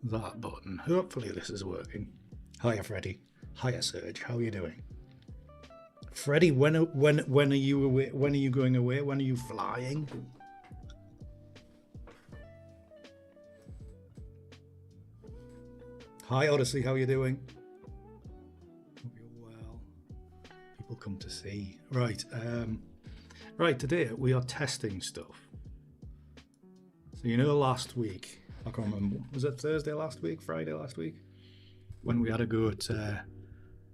that button. Hopefully this is working. Hiya, Freddy. Hiya, Serge. How are you doing? Freddy, when are you away? When are you going away? When are you flying? Hi, Odyssey. How are you doing? Hope you're well. People come to see. Right. Right. Today we are testing stuff. So you know, last week I can't remember. Was it Thursday last week? Friday last week? When we had a go at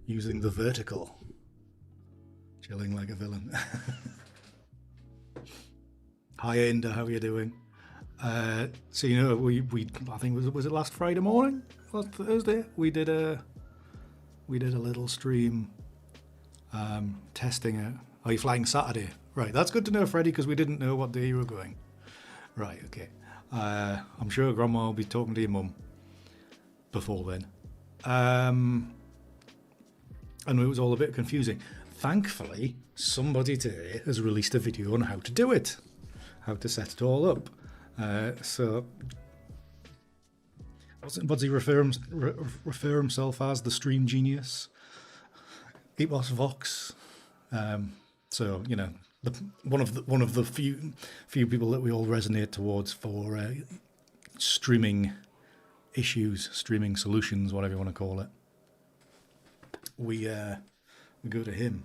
using the vertical, chilling like a villain. Hi, Inda. How are you doing? So you know, we I think was it last Friday morning, last Thursday, we did a little stream testing it. Are you flying Saturday? Right, that's good to know, Freddie, because we didn't know what day you were going. Right, okay. I'm sure Grandma will be talking to your mum before then. And it was all a bit confusing. Thankfully, somebody today has released a video on how to do it, how to set it all up. So, what's he refer himself as? The stream genius? Epos Vox. So you know, one of the few people that we all resonate towards for streaming issues, streaming solutions, whatever you want to call it. We go to him.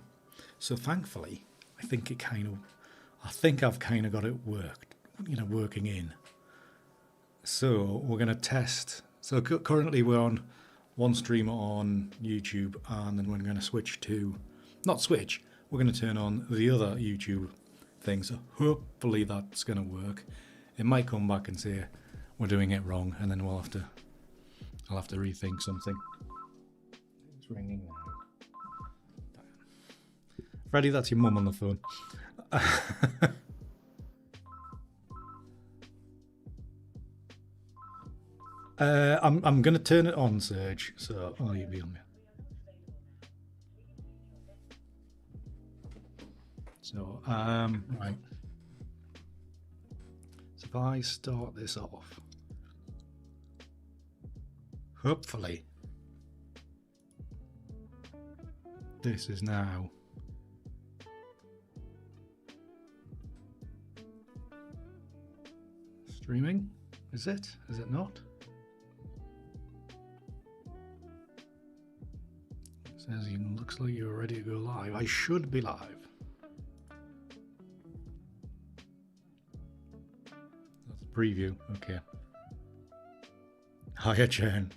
So thankfully, I think I've kind of got it working in. So we're going to test. So currently we're on one stream on YouTube, and then we're going to switch to, not switch, we're going to turn on the other YouTube thing. So hopefully that's going to work. It might come back and say we're doing it wrong, and then I'll have to rethink something. It's ringing now. Freddie, that's your mum on the phone. I'm going to turn it on, Serge. So you'll be on me. So right. So if I start this off, hopefully this is now streaming. Is it? Is it not? It says looks like you're ready to go live. I should be live. That's the preview. Okay. Hiya, Jen.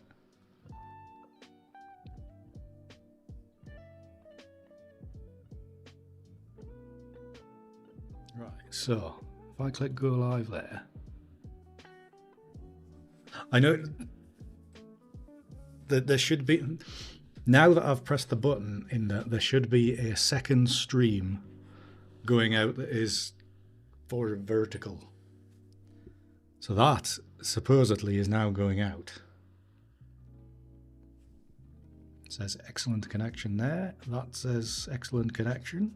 Right, so if I click go live there, I know that there should be, now that I've pressed the button in there should be a second stream going out that is for vertical. So that supposedly is now going out. It says excellent connection there. That says excellent connection.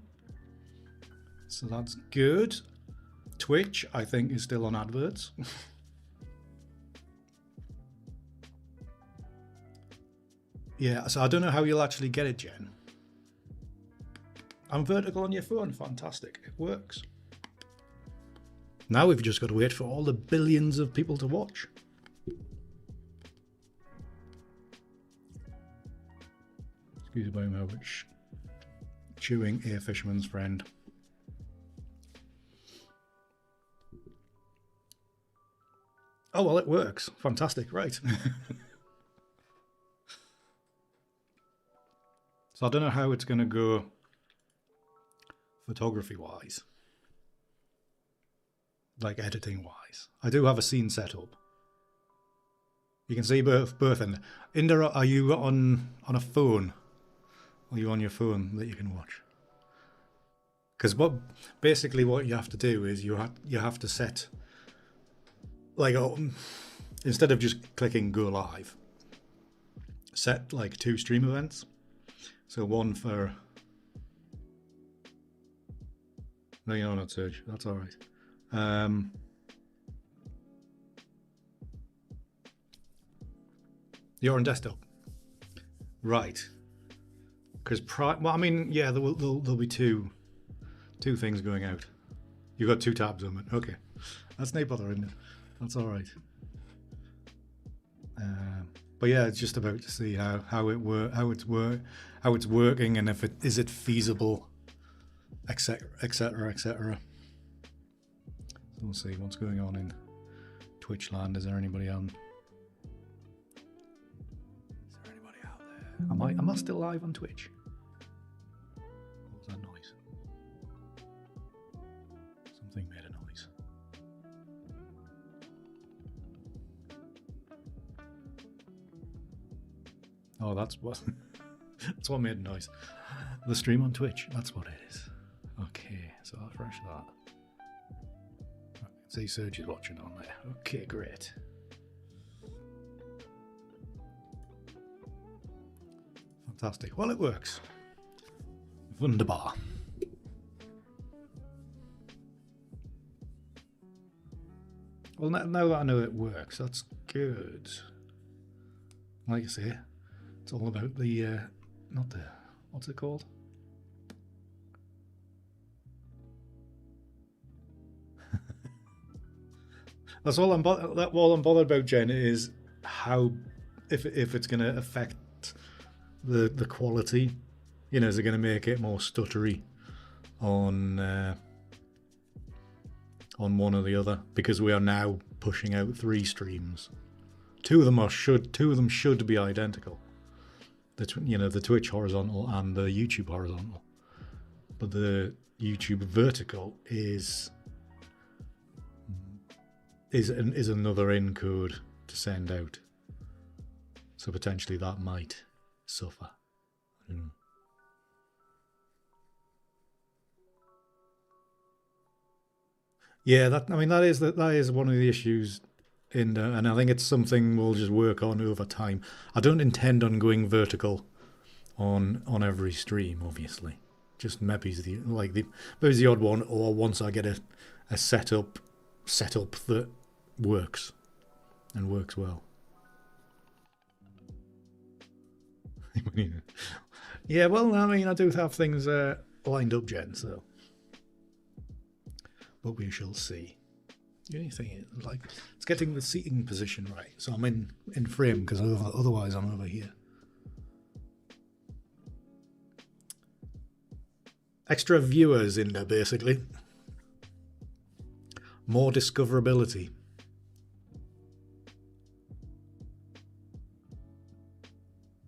So that's good. Twitch, I think, is still on adverts. Yeah, so I don't know how you'll actually get it, Jen. I'm vertical on your phone. Fantastic. It works. Now we've just got to wait for all the billions of people to watch. Excuse me, which chewing a fisherman's friend. Oh, well, it works. Fantastic. Right. So I don't know how it's going to go photography-wise, like editing-wise. I do have a scene set up. You can see both. And Indra, are you on a phone? Are you on your phone that you can watch? Because basically what you have to do is you have to set, like, instead of just clicking go live, set like 2 stream events. So one for, no, you're not Serge. That's all right. You're on desktop. Right. Because well, I mean, yeah, there'll be two things going out. You've got two tabs on it. Okay, that's no bother, isn't it? That's all right. But yeah, it's just about to see how it's working, and if it is it feasible, etc. etc. etc. So we'll see what's going on in Twitch land. Is there anybody on? Is there anybody out there? Am I still live on Twitch? What was that noise? Something made a noise. Oh, that's what made a noise. The stream on Twitch. That's what it is. Okay, so I'll refresh that. See, Serge is watching on there. Okay, great. Fantastic. Well, it works. Wunderbar. Well, now that I know it works, that's good. Like I say, it's all about the, not the, what's it called? That's all I'm bothered about, Jen, is how, if it's going to affect the quality. You know, is it going to make it more stuttery on one or the other? Because we are now pushing out 3 streams. Two of them should be identical. The Twitch horizontal and the YouTube horizontal, but the YouTube vertical is another encode to send out. So potentially that might suffer. Yeah, that is one of the issues, and I think it's something we'll just work on over time. I don't intend on going vertical on every stream, obviously. Just maybe the odd one, or once I get a setup that works and works well. Yeah, well, I mean, I do have things lined up, Jen, so. But we shall see. The only thing is, like, it's getting the seating position right. So I'm in frame, because otherwise I'm over here. Extra viewers in there, basically. More discoverability.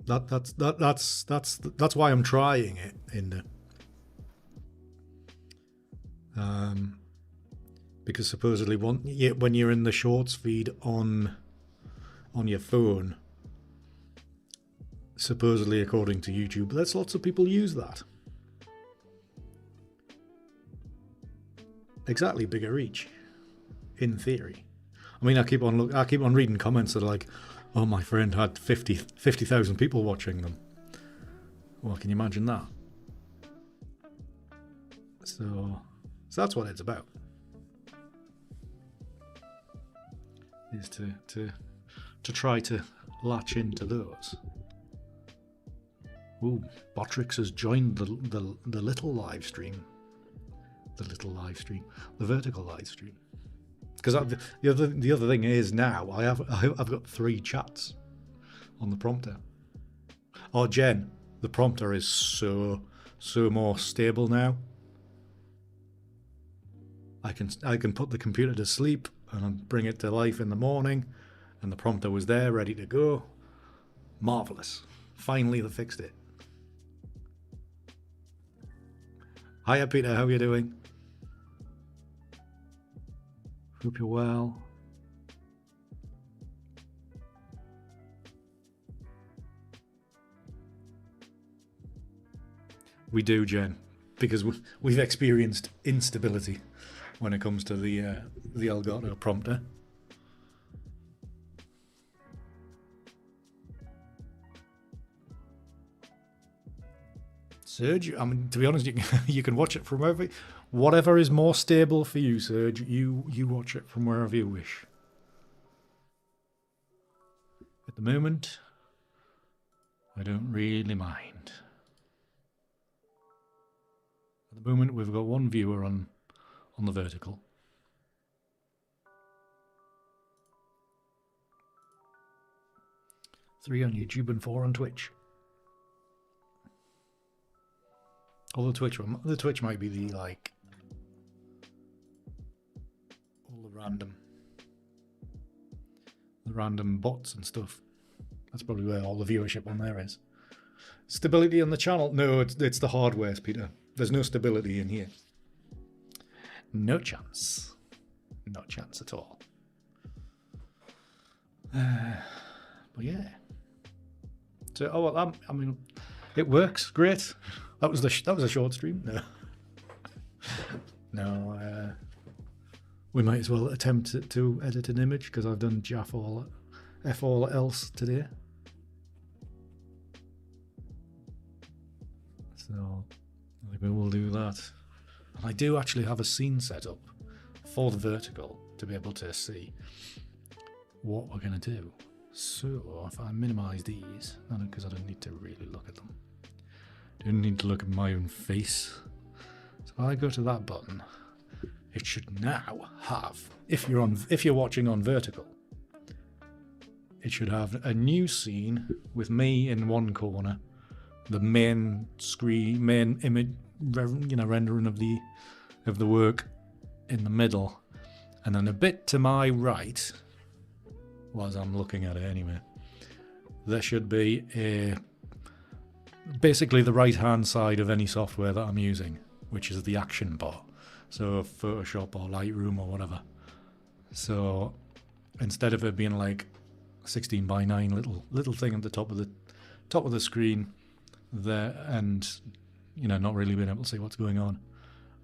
That's why I'm trying it in there. Because supposedly when you're in the shorts feed on your phone, supposedly according to YouTube, there's lots of people use that. Exactly, bigger reach, in theory. I mean, I keep on reading comments that are like, "Oh, my friend had 50,000 people watching them." Well, can you imagine that? So that's what it's about. Is to try to latch into those. Ooh, Botrix has joined the little live stream. The vertical live stream. Because the other thing is now I've got 3 chats on the prompter. Oh, Jen, the prompter is so more stable now. I can put the computer to sleep and bring it to life in the morning, and the prompter was there, ready to go. Marvelous. Finally, they fixed it. Hiya, Peter. How are you doing? Hope you're well. We do, Jen, because we've experienced instability when it comes to the Elgato prompter. Serge, I mean, to be honest, you can watch it from whatever is more stable for you, Serge. You watch it from wherever you wish. At the moment, I don't really mind. At the moment, we've got 1 viewer on the vertical. 3 on YouTube and 4 on Twitch. Although the Twitch might be the like all the random bots and stuff. That's probably where all the viewership on there is. Stability on the channel? No, it's the hardware, Peter. There's no stability in here. No chance. No chance at all. But yeah. So, oh well, I mean, it works great. That was a short stream. No, no. We might as well attempt to edit an image because I've done f all else today. So I think we will do that. And I do actually have a scene set up for the vertical to be able to see what we're going to do. So if I minimize these, because I don't need to really look at them. Don't need to look at my own face. So if I go to that button, it should now have, if you're watching on vertical, it should have a new scene with me in one corner, the main screen, main image, rendering of the work in the middle, and then a bit to my right, as I'm looking at it anyway, there should be basically the right hand side of any software that I'm using, which is the action bar. So Photoshop or Lightroom or whatever. So instead of it being like 16:9 little thing at the top of the screen there, and not really being able to see what's going on,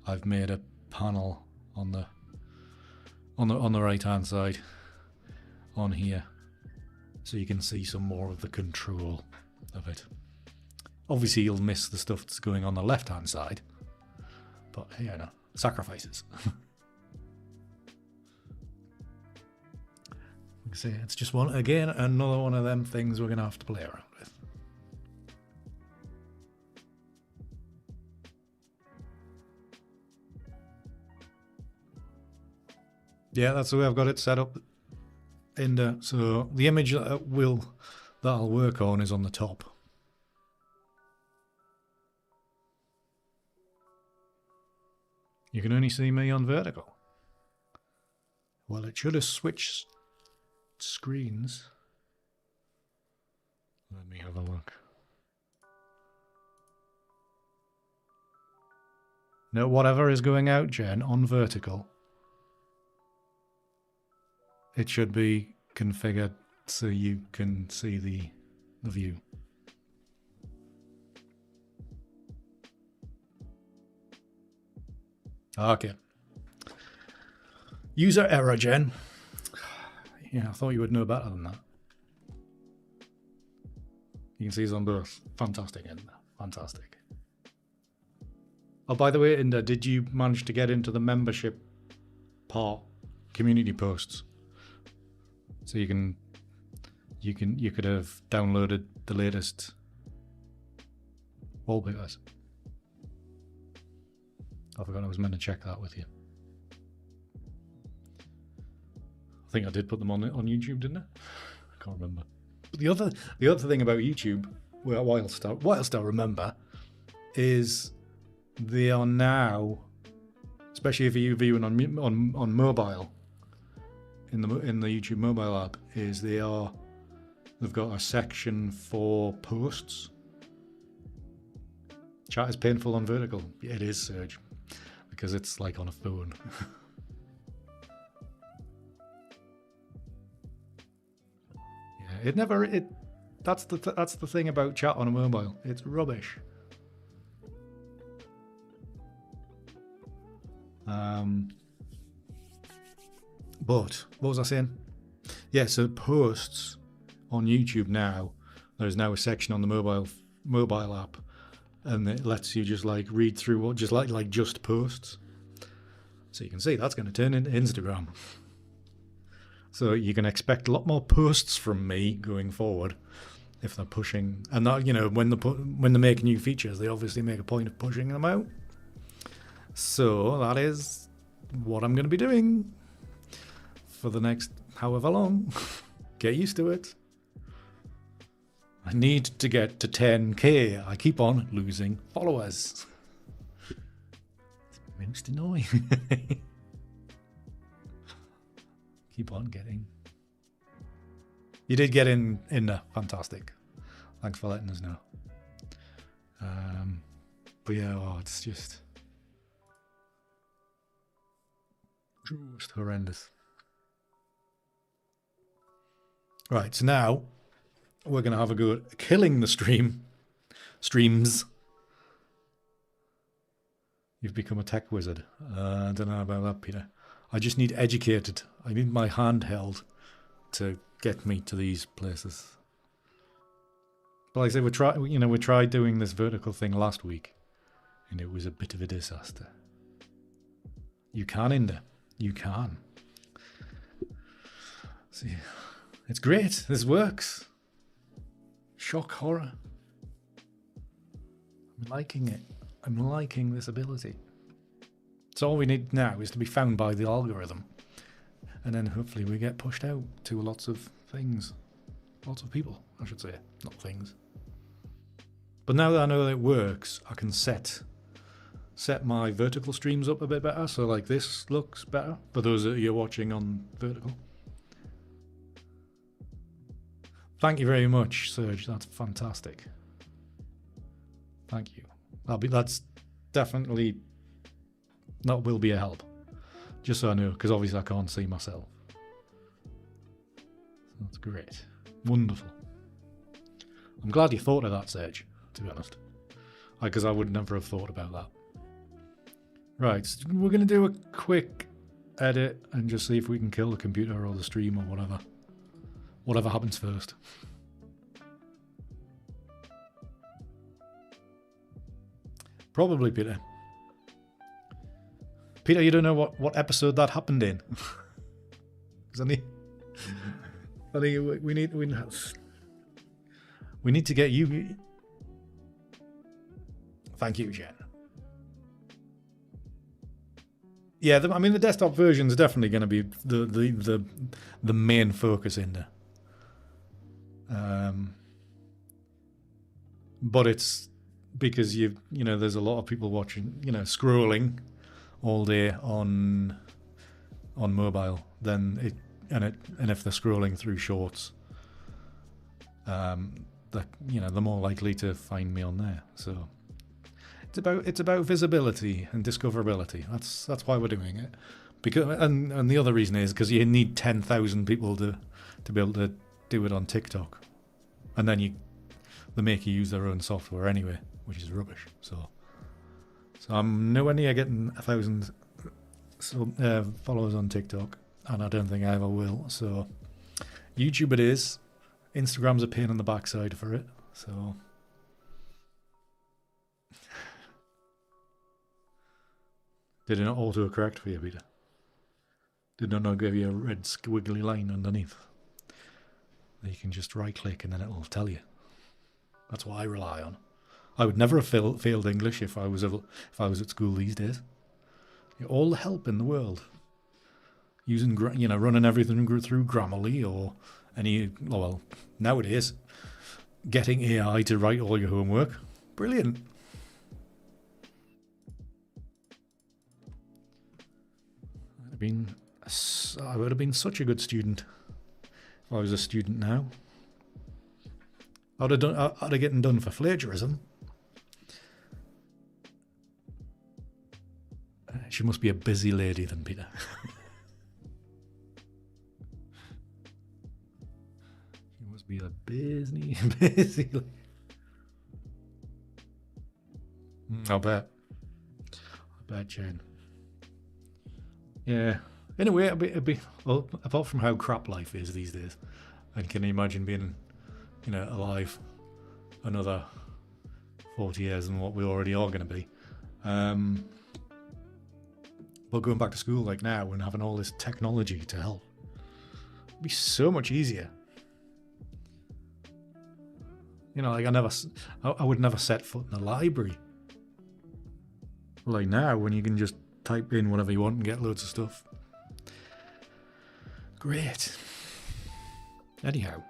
I've made a panel on the right hand side on here, so you can see some more of the control of it. Obviously you'll miss the stuff that's going on the left hand side, but sacrifices. Like I say, it's just another one of them things we're gonna have to play around with. Yeah, that's the way I've got it set up. And so the image that I'll work on is on the top. You can only see me on vertical. Well, it should have switched screens. Let me have a look. No, whatever is going out, Jen, on vertical, it should be configured so you can see the view. Okay. User error, Jen. Yeah, I thought you would know better than that. You can see it's on both. Fantastic, isn't it? Fantastic. Oh, by the way, Inda, did you manage to get into the membership part, community posts? So you could have downloaded the latest wallpapers. I forgot I was meant to check that with you. I think I did put them on YouTube, didn't I? I can't remember. But the other thing about YouTube, whilst I remember, is they are now, especially if you're viewing on mobile, in the YouTube mobile app, they've got a section for posts. Chat is painful on vertical. Yeah, it is, Serge, because it's like on a phone. Yeah, that's the thing about chat on a mobile. It's rubbish. But what was I saying? Yeah, so posts on YouTube now, there's now a section on the mobile app, and it lets you just like read through what just posts. So you can see that's going to turn into Instagram. So you can expect a lot more posts from me going forward, if they're pushing, and that, you know, when they make new features, they obviously make a point of pushing them out. So that is what I'm going to be doing for the next however long. Get used to it. I need to get to 10k. I keep on losing followers. It's most annoying. Keep on getting. You did get in there. Fantastic. Thanks for letting us know. But yeah, it's just horrendous. Right, so now we're going to have a go at killing the streams. You've become a tech wizard. I don't know about that, Peter. I just need educated. I need my handheld to get me to these places. But like I said, we tried doing this vertical thing last week, and it was a bit of a disaster. You can, Inder. You can. See, it's great. This works. Shock horror. I'm liking it. I'm liking this ability. So all we need now is to be found by the algorithm. And then hopefully we get pushed out to lots of things. Lots of people, I should say. Not things. But now that I know that it works, I can set my vertical streams up a bit better. So like this looks better for those that you're watching on vertical. Thank you very much, Serge. That's fantastic. Thank you. That's definitely, that will be a help. Just so I know, because obviously I can't see myself. That's great. Wonderful. I'm glad you thought of that, Serge, to be honest. Because I would never have thought about that. Right, so we're going to do a quick edit and just see if we can kill the computer or the stream or whatever. Whatever happens first. Probably, Peter. Peter, you don't know what episode that happened in. We need to get you. Thank you, Jen. Yeah, I mean the desktop version is definitely going to be the main focus in there. But it's because there's a lot of people watching, scrolling all day on mobile. Then and if they're scrolling through shorts, they're more likely to find me on there. So it's about visibility and discoverability. That's why we're doing it. Because and the other reason is because you need 10,000 people to be able to do it on TikTok, and then they make you use their own software anyway, which is rubbish. So I'm nowhere near getting 1,000 followers on TikTok, and I don't think I ever will. So YouTube it is. Instagram's a pain in the backside for it. So did it not auto-correct for you, Peter? Did it not give you a red squiggly line underneath? You can just right-click and then it'll tell you. That's what I rely on. I would never have failed English if I was at school these days. All the help in the world, using running everything through Grammarly or nowadays getting AI to write all your homework. Brilliant. I would have been such a good student if I was a student now. I'd have gotten done for plagiarism. She must be a busy lady then, Peter. She must be a busy lady. I bet, Jane. Yeah. In a way, it'd be well, apart from how crap life is these days, and can you imagine being, alive another 40 years than what we already are going to be? But going back to school like now and having all this technology to help, it'd be so much easier. You know, like I would never set foot in a library. Like now, when you can just type in whatever you want and get loads of stuff. Great. Anyhow,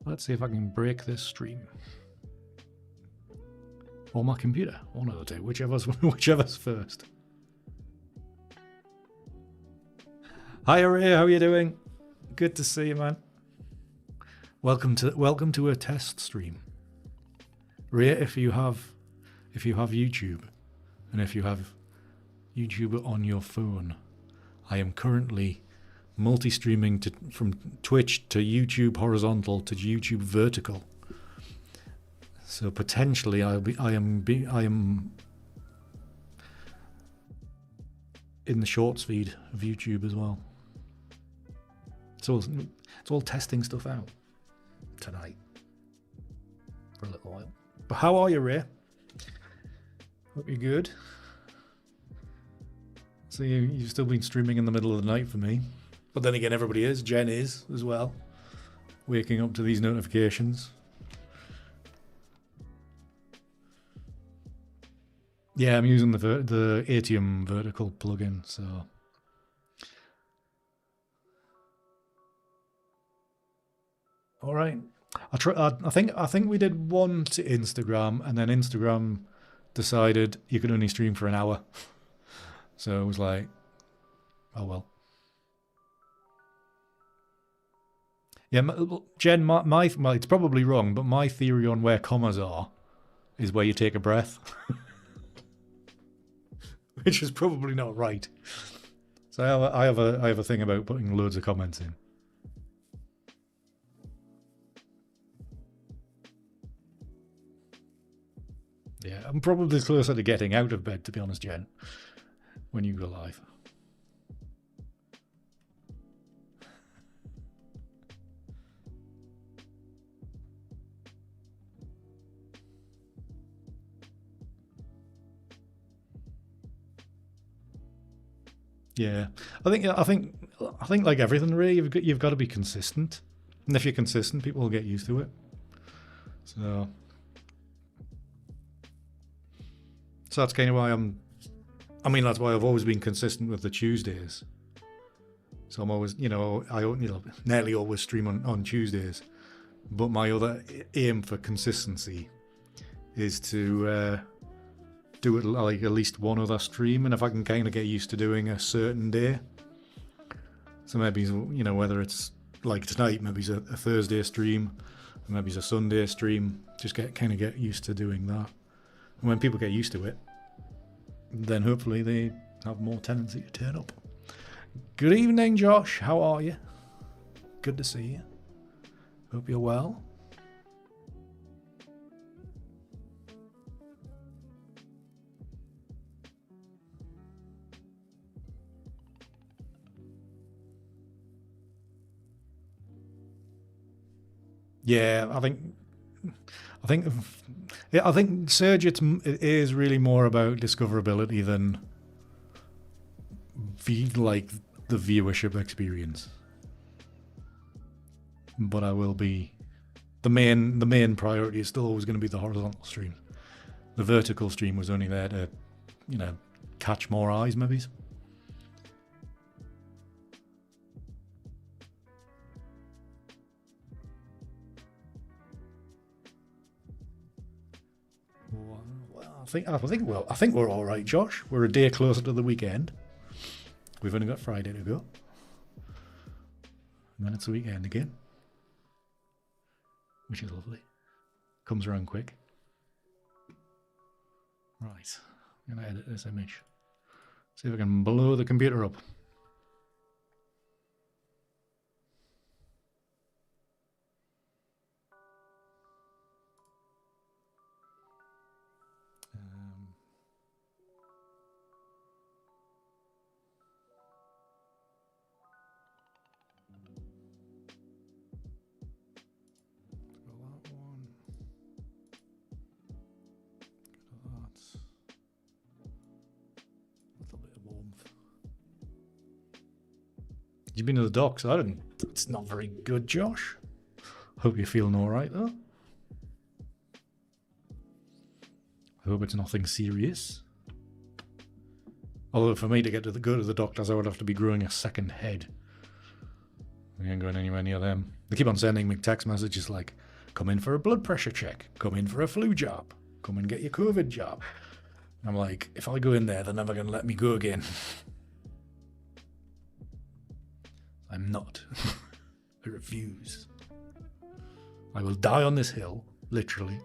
let's see if I can break this stream. Or my computer. One of the two, whichever's first. Hi Ray, how are you doing? Good to see you, man. Welcome to a test stream. Ray, if you have YouTube, and if you have YouTube on your phone, I am currently multi-streaming from Twitch to YouTube horizontal to YouTube vertical. So potentially I am in the shorts feed of YouTube as well. So it's all testing stuff out tonight for a little while. But how are you, Ray? Hope you're good. So you've still been streaming in the middle of the night for me. But then again, everybody is. Jen is as well. Waking up to these notifications. Yeah, I'm using the Atium vertical plugin, so. All right. I think we did one to Instagram, and then Instagram decided you could only stream for an hour. So it was like, oh well. Yeah, Jen, my it's probably wrong, but my theory on where commas are is where you take a breath. Which is probably not right. So I have a thing about putting loads of comments in. Yeah, I'm probably closer to getting out of bed, to be honest, Jen, when you go live. Yeah, I think like everything, Ray, you've got to be consistent, and if you're consistent, people will get used to it. So that's kind of why that's why I've always been consistent with the Tuesdays. So I'm always, I nearly always stream on Tuesdays, but my other aim for consistency is to do it like at least one other stream, and if I can kind of get used to doing a certain day, so maybe whether it's like tonight, maybe it's a Thursday stream, maybe it's a Sunday stream, just get used to doing that. And when people get used to it, then hopefully they have more tendency to turn up. Good evening, Josh. How are you? Good to see you. Hope you're well. Yeah, I think Surge it is really more about discoverability than the viewership experience. But I will be the main priority is still always going to be the horizontal stream. The vertical stream was only there to, catch more eyes, maybe. I think we're all right, Josh. We're a day closer to the weekend. We've only got Friday to go, and then it's the weekend again, which is lovely. Comes around quick. Right, I'm gonna edit this image. See if I can blow the computer up. You've been to the docks? It's not very good, Josh. Hope you're feeling all right, though. I hope it's nothing serious. Although for me to go to the doctors, I would have to be growing a second head. I ain't going anywhere near them. They keep on sending me text messages like, come in for a blood pressure check, come in for a flu jab, come and get your COVID jab. And I'm like, if I go in there, they're never going to let me go again. I'm not. I refuse. I will die on this hill, literally.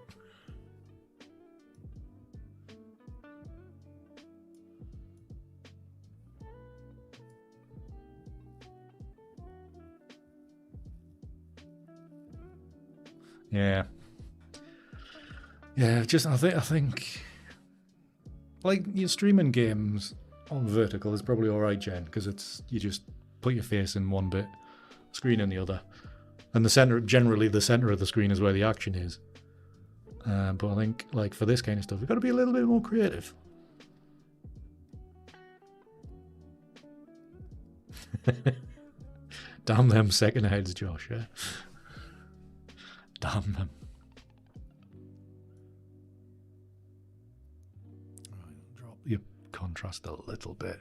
Yeah. Yeah, I think like your streaming games on vertical is probably alright, Jen, because you just put your face in one bit, screen in the other. And generally the center of the screen is where the action is. But I think like for this kind of stuff, we've got to be a little bit more creative. Damn them second heads, Josh, yeah? Damn them. Right, drop your contrast a little bit.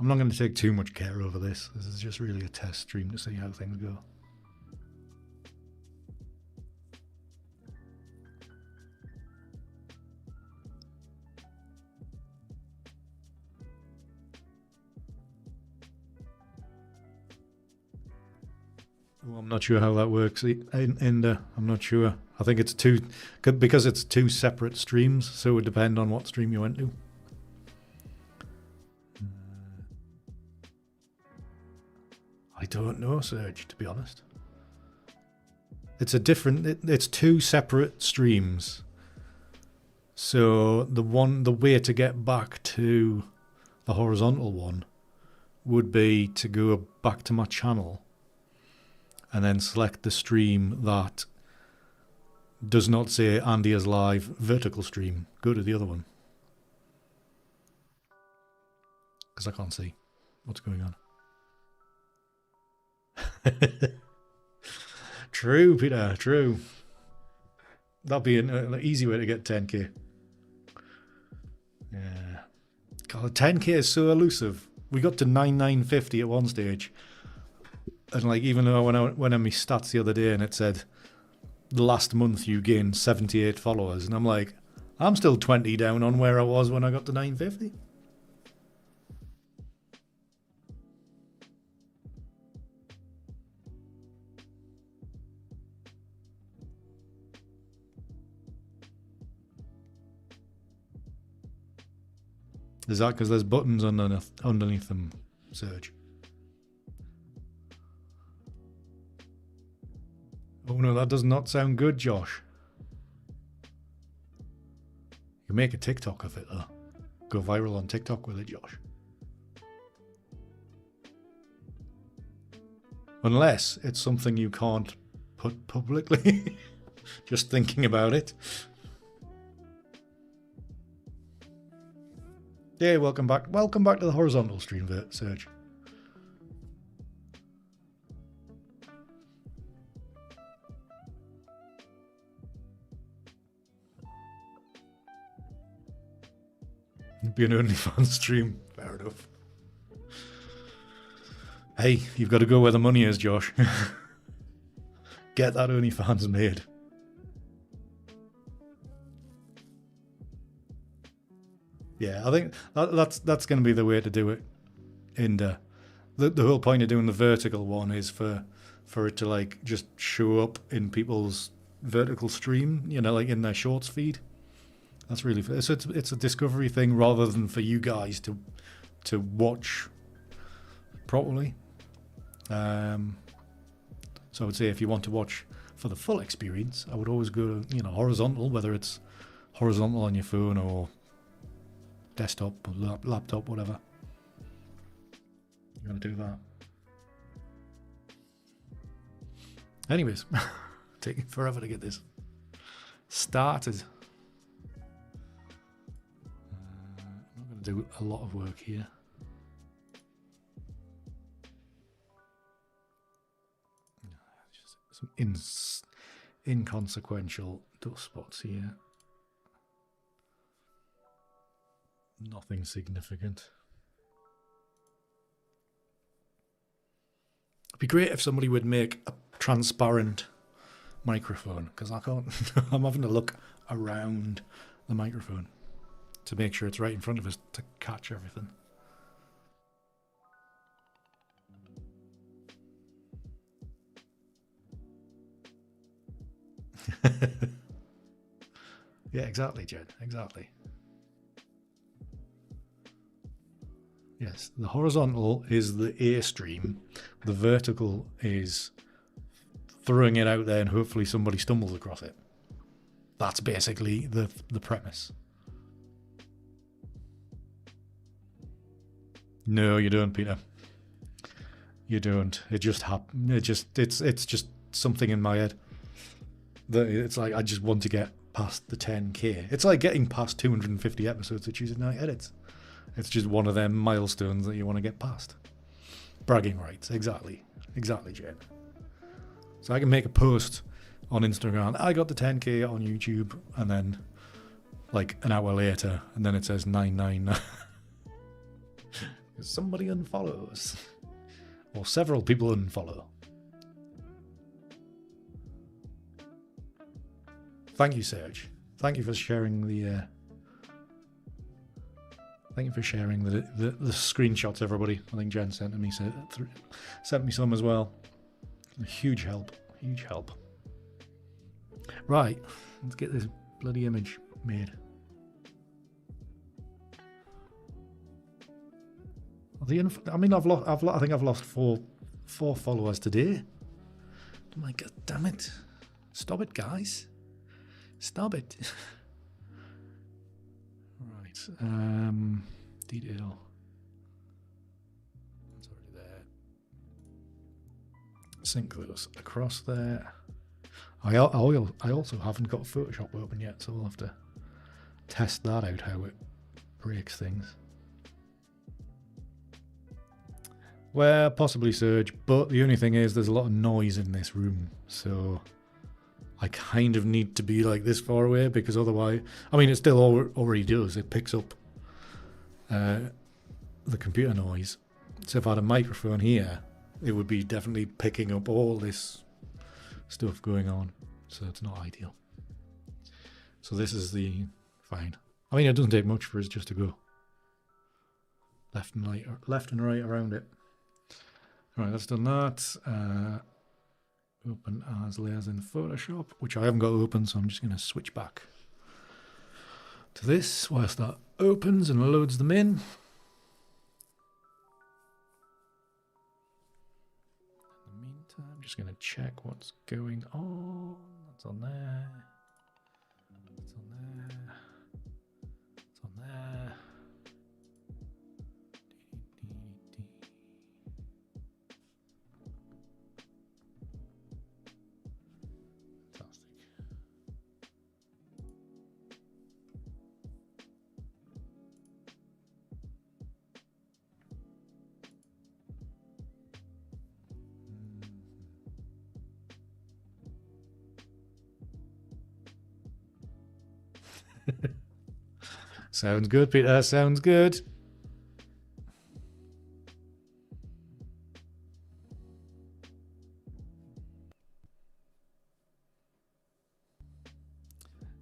I'm not going to take too much care over this. This is just really a test stream to see how things go. Well, I'm not sure how that works. I'm not sure. I think it's because it's two separate streams, so it would depend on what stream you went to. I don't know, Serge, to be honest. It's two separate streams. So the way to get back to the horizontal one would be to go back to my channel and then select the stream that does not say Andy is live vertical stream. Go to the other one. Because I can't see what's going on. True, Peter, true. That'd be an easy way to get 10k. Yeah. God, 10k is so elusive. We got to 9,950 at one stage. And like, even though I went on my stats the other day and it said the last month you gained 78 followers, and I'm like, I'm still 20 down on where I was when I got to 950. Is that because there's buttons underneath them, Serge? Oh no, that does not sound good, Josh. You can make a TikTok of it, though. Go viral on TikTok with it, Josh. Unless it's something you can't put publicly. Just thinking about it. Yeah, welcome back. Welcome back to the horizontal stream, Serge. It'd be an OnlyFans stream. Fair enough. Hey, you've got to go where the money is, Josh. Get that OnlyFans made. Yeah, I think that's going to be the way to do it. And the whole point of doing the vertical one is for it to like just show up in people's vertical stream, you know, like in their shorts feed. That's really so it's a discovery thing rather than for you guys to watch properly. So I would say if you want to watch for the full experience, I would always go, you know, horizontal, whether it's horizontal on your phone or desktop or laptop, whatever. You're gonna do that. Anyways, taking forever to get this started. I'm not gonna do a lot of work here. Just some inconsequential dust spots here. Nothing significant. It'd be great if somebody would make a transparent microphone, because I can't. I'm having to look around the microphone to make sure it's right in front of us to catch everything. Yeah, exactly, Jed. Exactly. Yes, the horizontal is the Airstream. The vertical is throwing it out there and hopefully somebody stumbles across it. That's basically the premise. No, you don't, Peter. You don't. It just happened. It's just something in my head. That it's like I just want to get past the 10k. It's like getting past 250 episodes of Tuesday Night Edits. It's just one of them milestones that you want to get past. Bragging rights, exactly, Jen. So I can make a post on Instagram. I got the 10k on YouTube, and then like an hour later, and then it says 999. Somebody unfollows, or several people unfollow. Thank you, Serge. Thank you for sharing the. Thank you for sharing the screenshots, everybody. I think Jen sent me some as well. A huge help. Huge help. Right, let's get this bloody image made. I think I've lost four followers today. Oh my god, damn it! Stop it, guys. Stop it. Right. Detail. It's already there. Sync those across there. I also haven't got Photoshop open yet, so we'll have to test that out, how it breaks things. Well, possibly Surge, but the only thing is there's a lot of noise in this room, so I kind of need to be like this far away, because otherwise, I mean, it still already does. It picks up the computer noise. So if I had a microphone here, it would be definitely picking up all this stuff going on. So it's not ideal. So this is the fine. I mean, it doesn't take much for us just to go left and right around it. All right, that's done that. Open as layers in Photoshop, which I haven't got open, so I'm just going to switch back to this whilst that opens and loads them in. In the meantime, I'm just going to check what's going on. That's on there. That's on there. That's on there. Sounds good, Peter. Sounds good.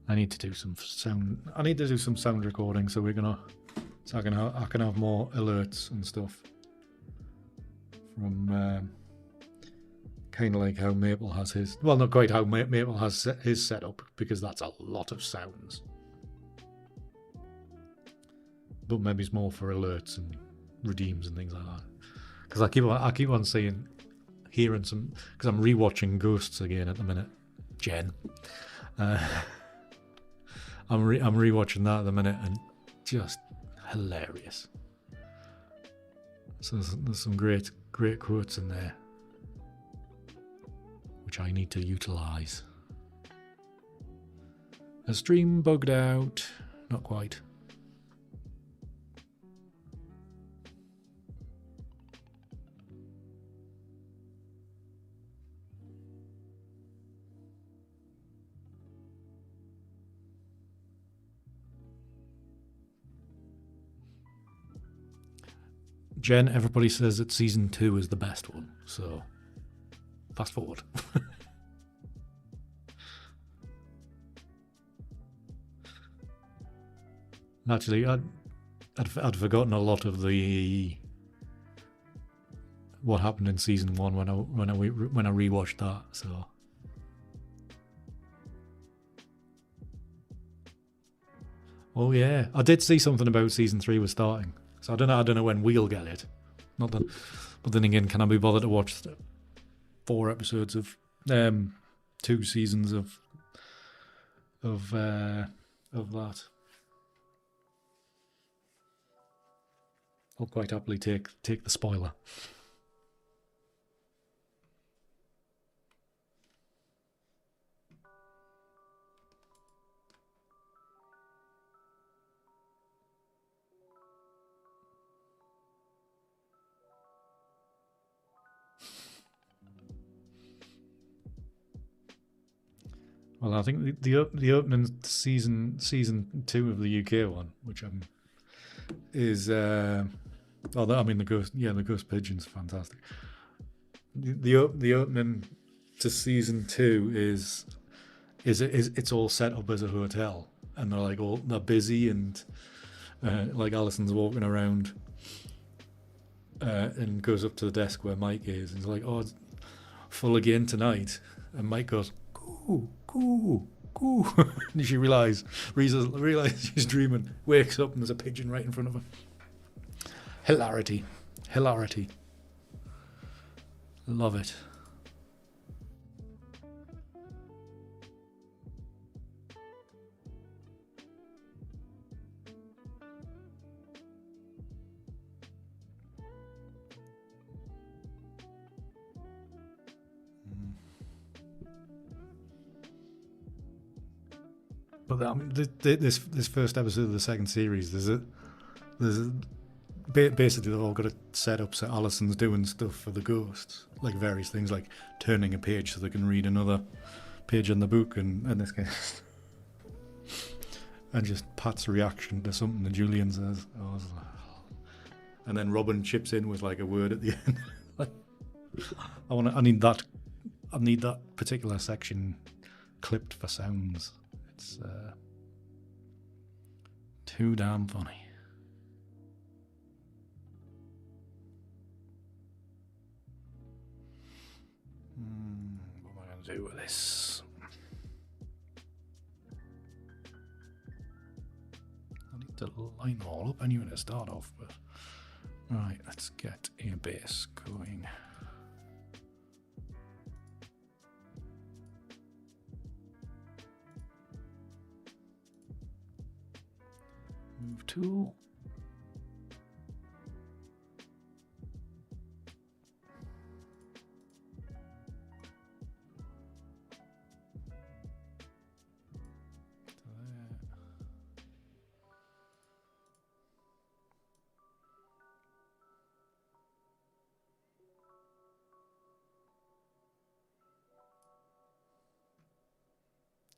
I need to do some sound recording, so I can have more alerts and stuff from kind of like how Maple has his. Well, not quite how Maple has his setup, because that's a lot of sounds. But maybe it's more for alerts and redeems and things like that. Because I keep on hearing some, because I'm rewatching Ghosts again at the minute. Jen, I'm rewatching that at the minute, and just hilarious. So there's some great quotes in there, which I need to utilize. A stream bugged out, not quite. Jen, everybody says that season 2 is the best one, so fast forward. Actually, I'd forgotten a lot of the what happened in season 1 when I rewatched that. So oh yeah, I did see something about season 3 was starting. So I don't know when we'll get it. Not that, but then again, can I be bothered to watch 4 episodes of 2 seasons of that? I'll quite happily take the spoiler. Well, I think the opening season 2 of the UK one, which is the Ghost Pigeon's fantastic. The opening to season 2 is it's all set up as a hotel, and they're busy, and like Alison's walking around and goes up to the desk where Mike is, and he's like, "Oh, it's full again tonight," and Mike goes, "Coo." And she realizes she's dreaming, wakes up, and there's a pigeon right in front of her. Hilarity. Love it. But I mean, this first episode of the second series, basically they've all got it set up so Alison's doing stuff for the ghosts, like various things, like turning a page so they can read another page in the book, and this kind of and just Pat's reaction to something that Julian says. And then Robin chips in with like a word at the end. Like, I need that particular section clipped for sounds. It's too damn funny. What am I going to do with this? I need to line them all up anyway to start off with. Right, let's get a base going. Move tool.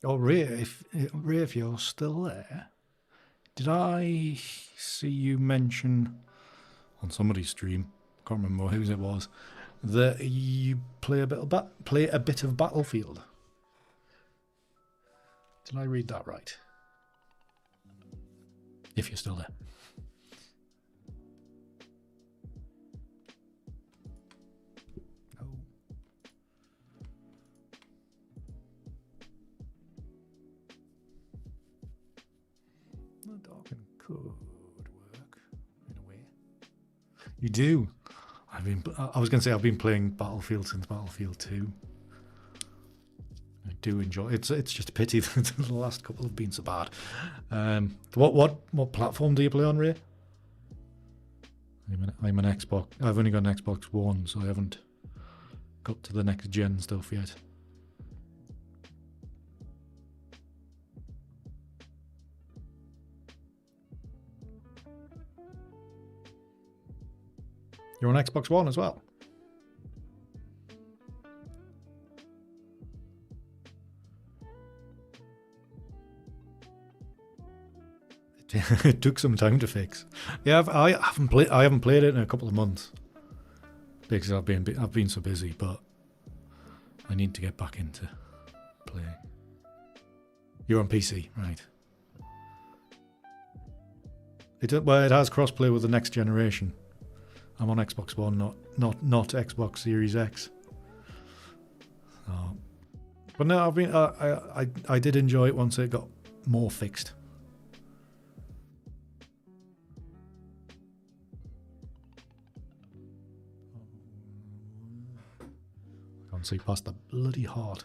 Oh, Ray, if you're still there, did I see you mention on somebody's stream, can't remember whose it was, that you play a bit of Battlefield? Did I read that right? If you're still there. Could work in a way. You do. I was going to say I've been playing Battlefield since Battlefield 2. I do enjoy it. It's just a pity that the last couple have been so bad. What platform do you play on, Ray? I'm an Xbox. I've only got an Xbox One, so I haven't got to the next gen stuff yet. You're on Xbox One as well? It took some time to fix. Yeah, I haven't played it in a couple of months because I've been so busy. But I need to get back into playing. You're on PC, right? It has crossplay with the next generation. I'm on Xbox One, not Xbox Series X. But no, I did enjoy it once it got more fixed. I can't see past the bloody heart.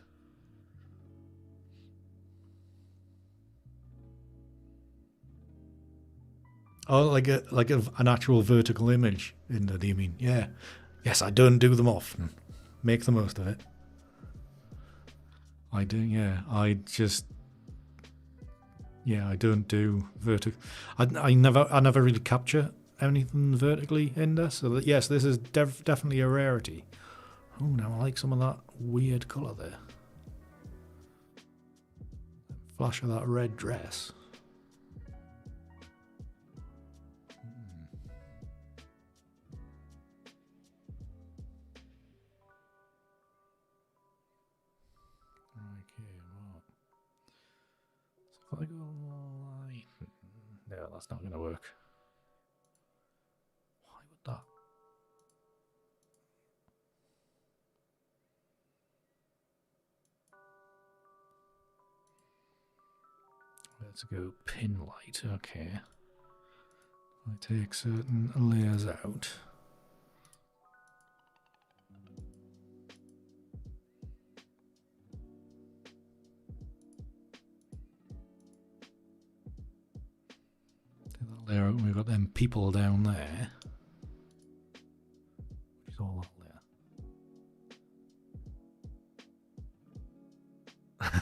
Oh, like an actual vertical image in there, do you mean? Yeah. Yes, I don't do them often. Make the most of it. I do, yeah. I don't do vertical. I never really capture anything vertically in there. So that, yes, this is definitely a rarity. Oh, now I like some of that weird colour there. Flash of that red dress. If I go online, no, that's not going to work. Why would that? Let's go pin light. Okay. I take certain layers out. There, we've got them people down there. Which is all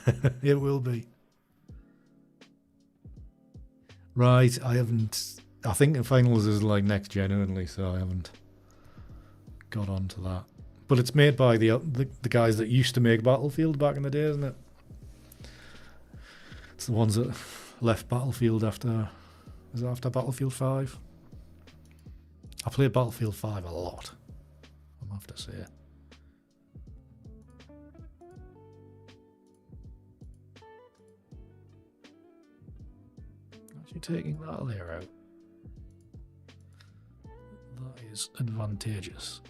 there. It will be. Right, I haven't. I think finals is like next gen only, so I haven't got onto that. But it's made by the guys that used to make Battlefield back in the day, isn't it? It's the ones that left Battlefield after. Was it after Battlefield 5? I played Battlefield 5 a lot, I have to say. Actually taking that layer out. That is advantageous.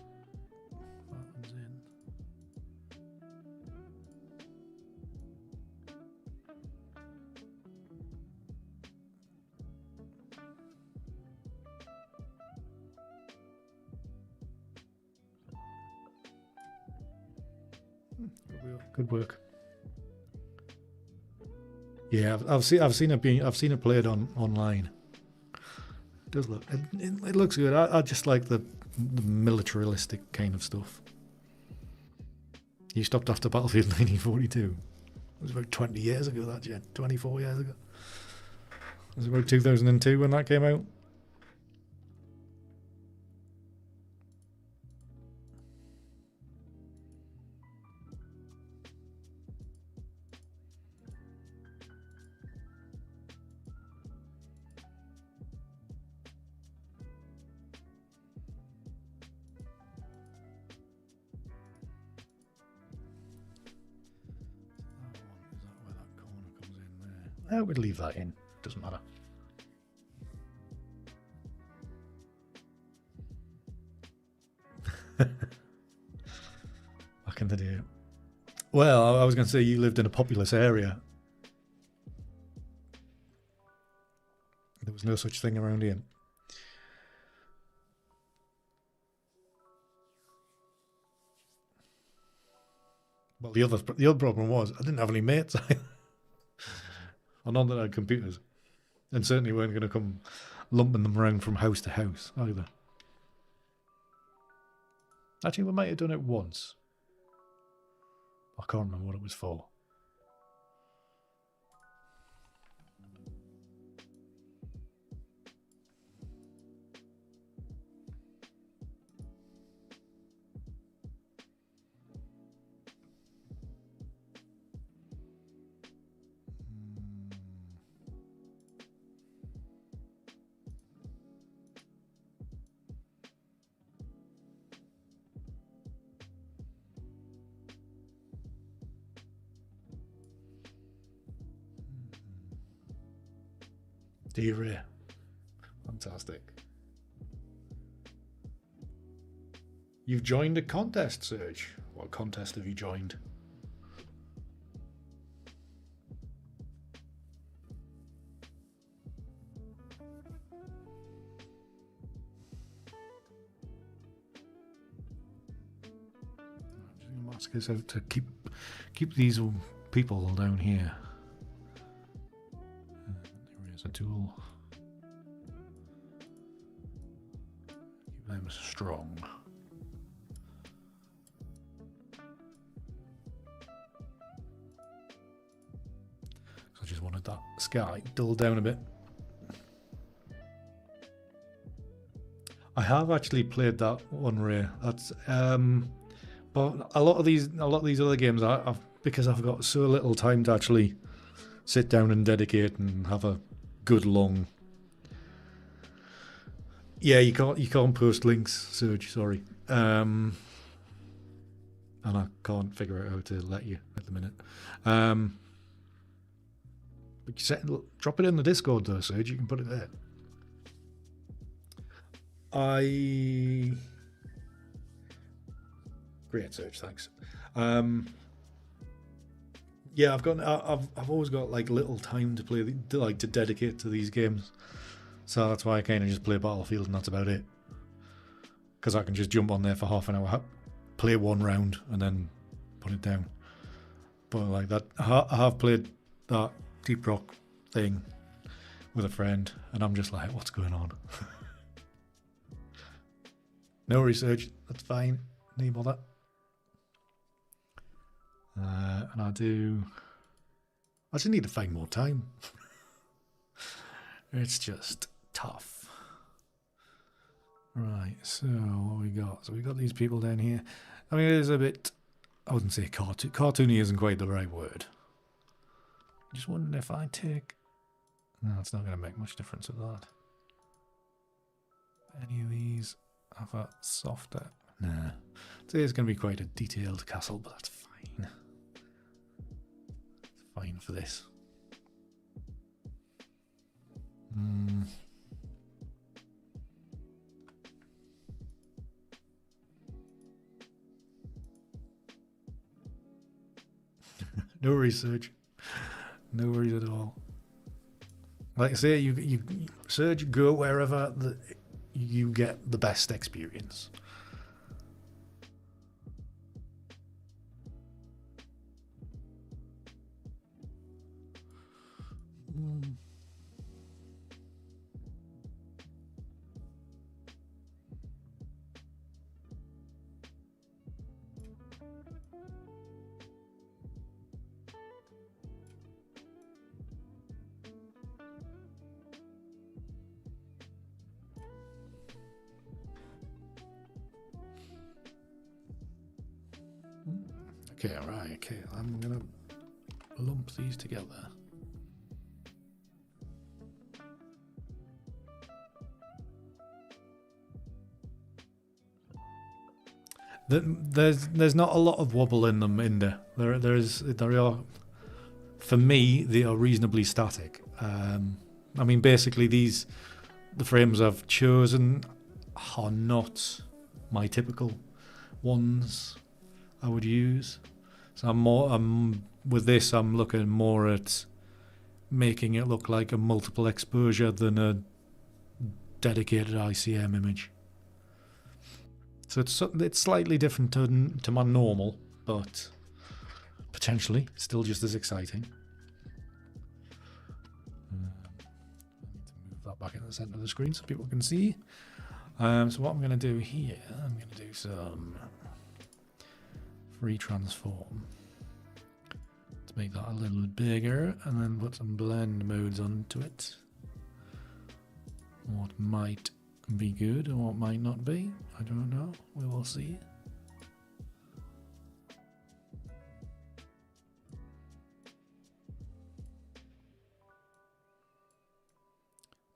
That comes in. Good work. Yeah, I've seen it played online. It does look. It looks good. I just like the militaristic kind of stuff. You stopped after Battlefield 1942. It was about 20 years ago. That gen, 24 years ago. It was about 2002 when that came out. I would leave that in. Doesn't matter. Back in the day. Well, I was going to say you lived in a populous area. There was no such thing around here. Well, the other problem was I didn't have any mates. Or none that had computers. And certainly weren't going to come lumping them around from house to house either. Actually, we might have done it once. I can't remember what it was for. D-Ray. Fantastic. You've joined a contest, Serge. What contest have you joined? I'm just going to ask us out to keep these people down here. There is a tool. Keep them strong. I just wanted that sky dulled down a bit. I have actually played that one, Ray. That's but a lot of these other games, because I've got so little time to actually sit down and dedicate and have a good long. Yeah, you can't post links, Serge. Sorry, and I can't figure out how to let you at the minute. But drop it in the Discord though, Serge. You can put it there. Great, Serge. Thanks. Yeah, I've always got like little time to play, to dedicate to these games, so that's why I kind of just play Battlefield and that's about it. Because I can just jump on there for half an hour, play one round, and then put it down. But like that, I have played that Deep Rock thing with a friend, and I'm just like, what's going on? No research, that's fine. No bother. And I just need to find more time. It's just tough. Right, so what we got? So we got these people down here. I mean, it is a bit, I wouldn't say cartoony isn't quite the right word. Just wondering if I take... No, it's not going to make much difference with that. Any of these have a softer... Nah. So it's going to be quite a detailed castle, but that's fine. It's fine for this. No research. No worries at all. Like I say, you Serge, go wherever you get the best experience. Okay, alright, okay. I'm gonna lump these together. There's not a lot of wobble in them in there. There are, for me, they are reasonably static. I mean, basically the frames I've chosen are not my typical ones I would use. So with this, I'm looking more at making it look like a multiple exposure than a dedicated ICM image. So it's slightly different to my normal, but potentially still just as exciting. I need to move that back in the center of the screen so people can see. So what I'm going to do here, I'm going to do some free transform to make that a little bit bigger, and then put some blend modes onto it. What might be good and what might not be, I don't know. We will see.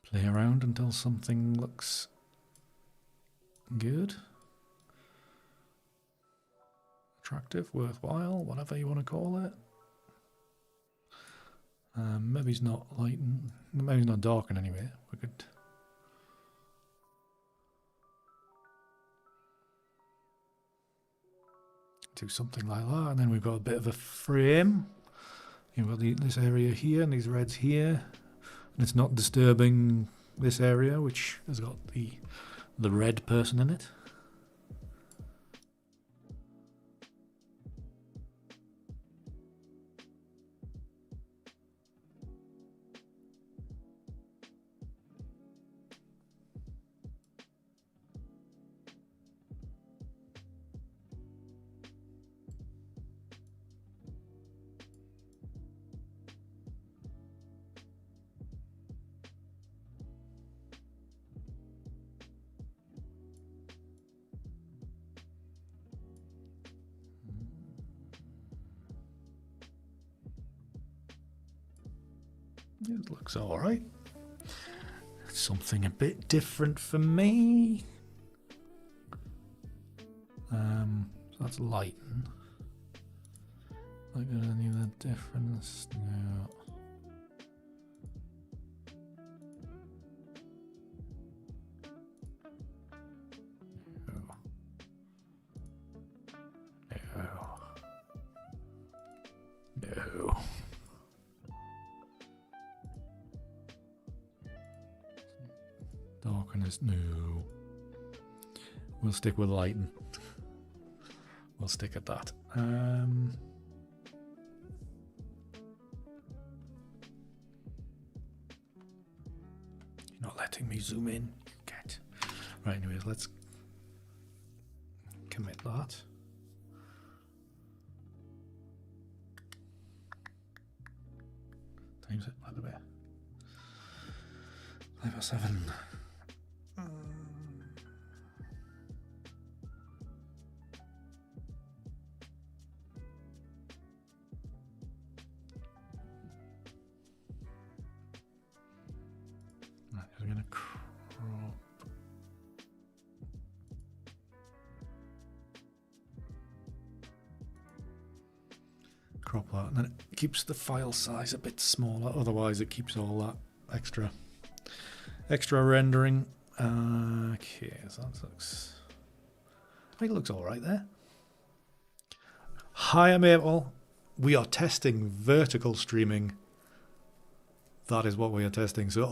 Play around until something looks good, attractive, worthwhile, whatever you want to call it. Maybe it's not lighting. Maybe it's not darking anyway. We could. Do something like that, and then we've got a bit of a frame. You've got this area here and these reds here, and it's not disturbing this area, which has got the red person in it. It looks alright. Something a bit different for me. So that's lighting. Like any other difference? No. No. Darkness, no. We'll stick with lighting. We'll stick at that. You're not letting me zoom in, you cat. Right, anyways, let's commit that. Times it, by the way. 507. Right, I'm going to crop that, and then it keeps the file size a bit smaller. Otherwise, it keeps all that extra rendering. Okay, so that looks. I think it looks all right there. Hi, I'm Maple. We are testing vertical streaming. That is what we are testing. So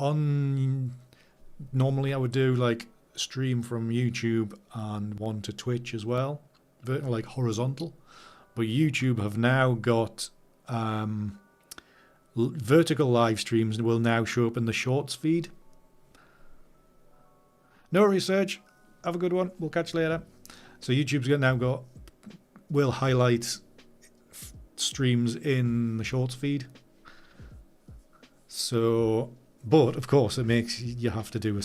normally I would do like stream from YouTube and one to Twitch as well, like horizontal. But YouTube have now got vertical live streams will now show up in the shorts feed. No research. Have a good one. We'll catch you later. So YouTube's will highlight streams in the shorts feed. So, but of course, it makes you have to do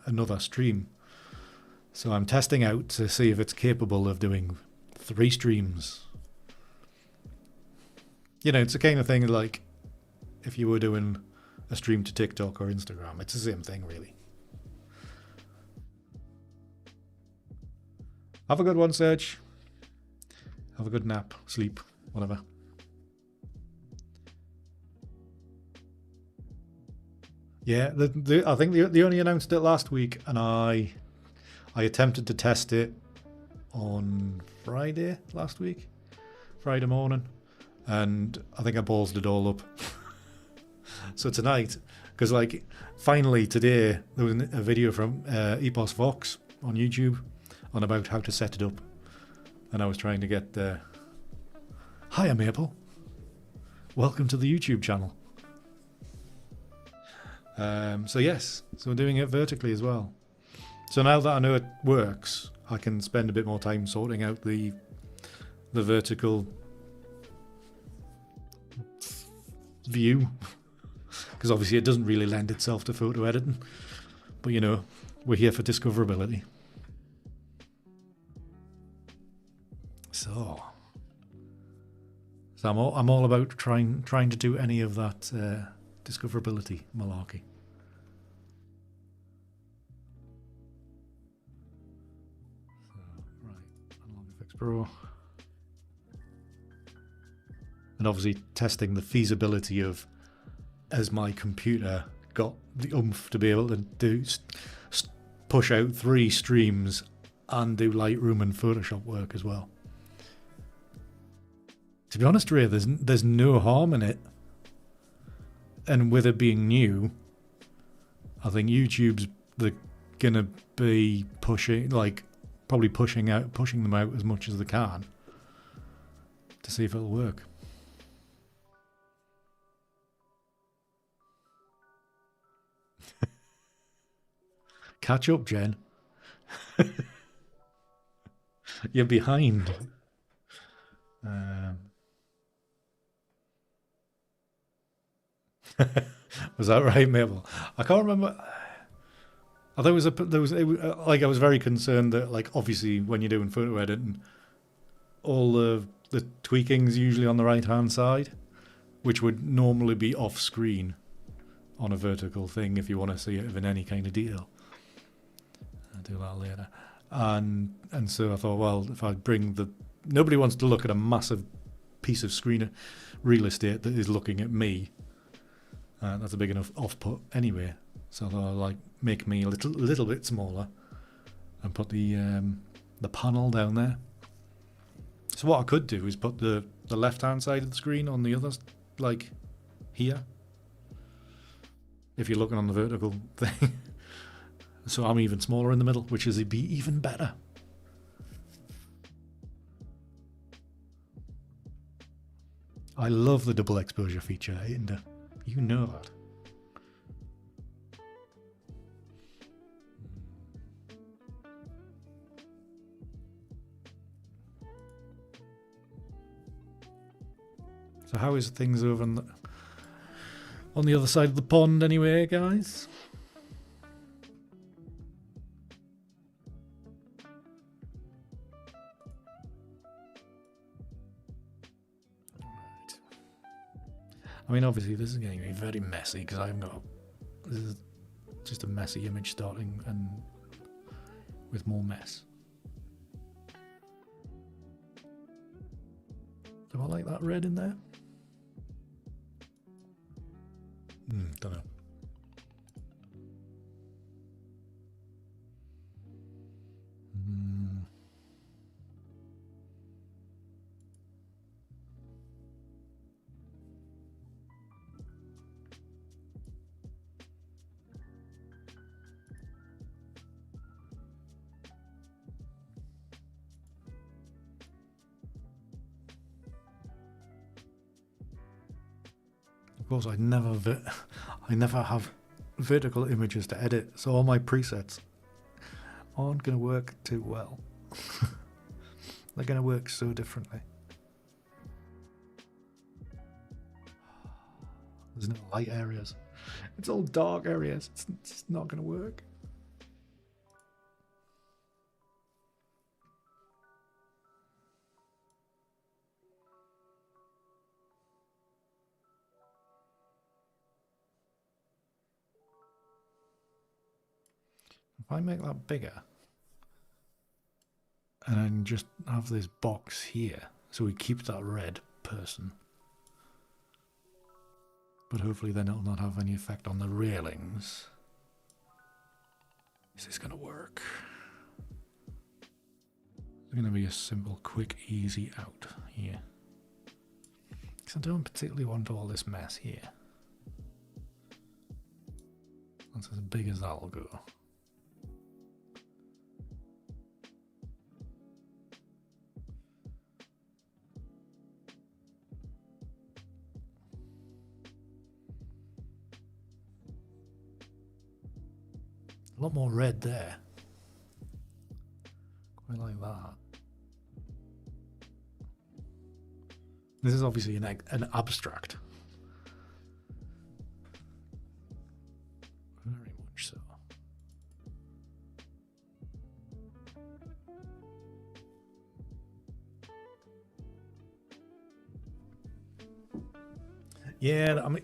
another stream. So I'm testing out to see if it's capable of doing 3 streams. You know, it's the kind of thing like if you were doing a stream to TikTok or Instagram, it's the same thing, really. Have a good one, Serge. Have a good nap, sleep, whatever. Yeah, I think they only announced it last week, and I attempted to test it on Friday last week, Friday morning, and I think I ballsed it all up. So tonight, because like finally today there was a video from Epos Vox on YouTube on about how to set it up, and I was trying to get Hiya Maple, welcome to the YouTube channel. So yes, so we're doing it vertically as well. So now that I know it works, I can spend a bit more time sorting out the vertical view, because obviously it doesn't really lend itself to photo editing, but you know, we're here for discoverability. So I'm all about trying to do any of that discoverability malarkey. So right, Analog Effects Pro. and obviously testing the feasibility of, as my computer got the oomph to be able to do push out 3 streams and do Lightroom and Photoshop work as well. To be honest, Ray, there's no harm in it. And with it being new, I think YouTube's gonna be pushing, like, probably pushing them out as much as they can to see if it'll work. Catch up, Jen. You're behind. Was that right, Mabel? I can't remember. I thought I was very concerned that, like, obviously when you're doing photo editing, all the tweaking's usually on the right hand side, which would normally be off screen on a vertical thing if you want to see it in any kind of detail. I'll do that later. And so I thought, well, if I bring nobody wants to look at a massive piece of screen real estate that is looking at me. That's a big enough off-put anyway. So I thought I'd, like, make me a little bit smaller and put the panel down there. So what I could do is put the left-hand side of the screen on the other, like, here. If you're looking on the vertical thing. So I'm even smaller in the middle, which is be even better. I love the double exposure feature, Inda. You know that. So how is things over on the other side of the pond anyway, guys? I mean, obviously this is going to be very messy because this is just a messy image starting and with more mess. Do I like that red in there? Don't know. Of course, I never have vertical images to edit, so all my presets aren't going to work too well. They're going to work so differently. There's no light areas. It's all dark areas. It's not going to work. If I make that bigger and then just have this box here, so we keep that red person, but hopefully then it'll not have any effect on the railings. Is this going to work? It's going to be a simple, quick, easy out here. Because I don't particularly want all this mess here. That's as big as that'll go. A lot more red there. Quite like that. This is obviously an abstract. Very much so. Yeah, I mean,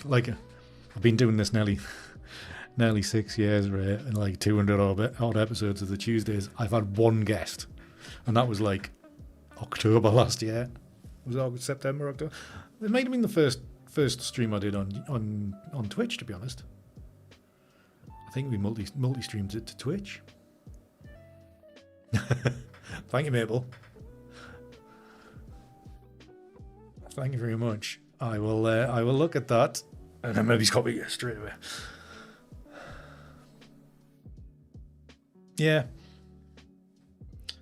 like, I've been doing this nearly 6 years, right? And like 200 odd episodes of the Tuesdays. I've had one guest, and that was like October last year. Was it August, September, October? It might have been the first stream I did on Twitch, to be honest. I think we multi-streamed it to Twitch. Thank you, Mabel. Thank you very much. I will look at that, and then maybe copy it straight away. Yeah.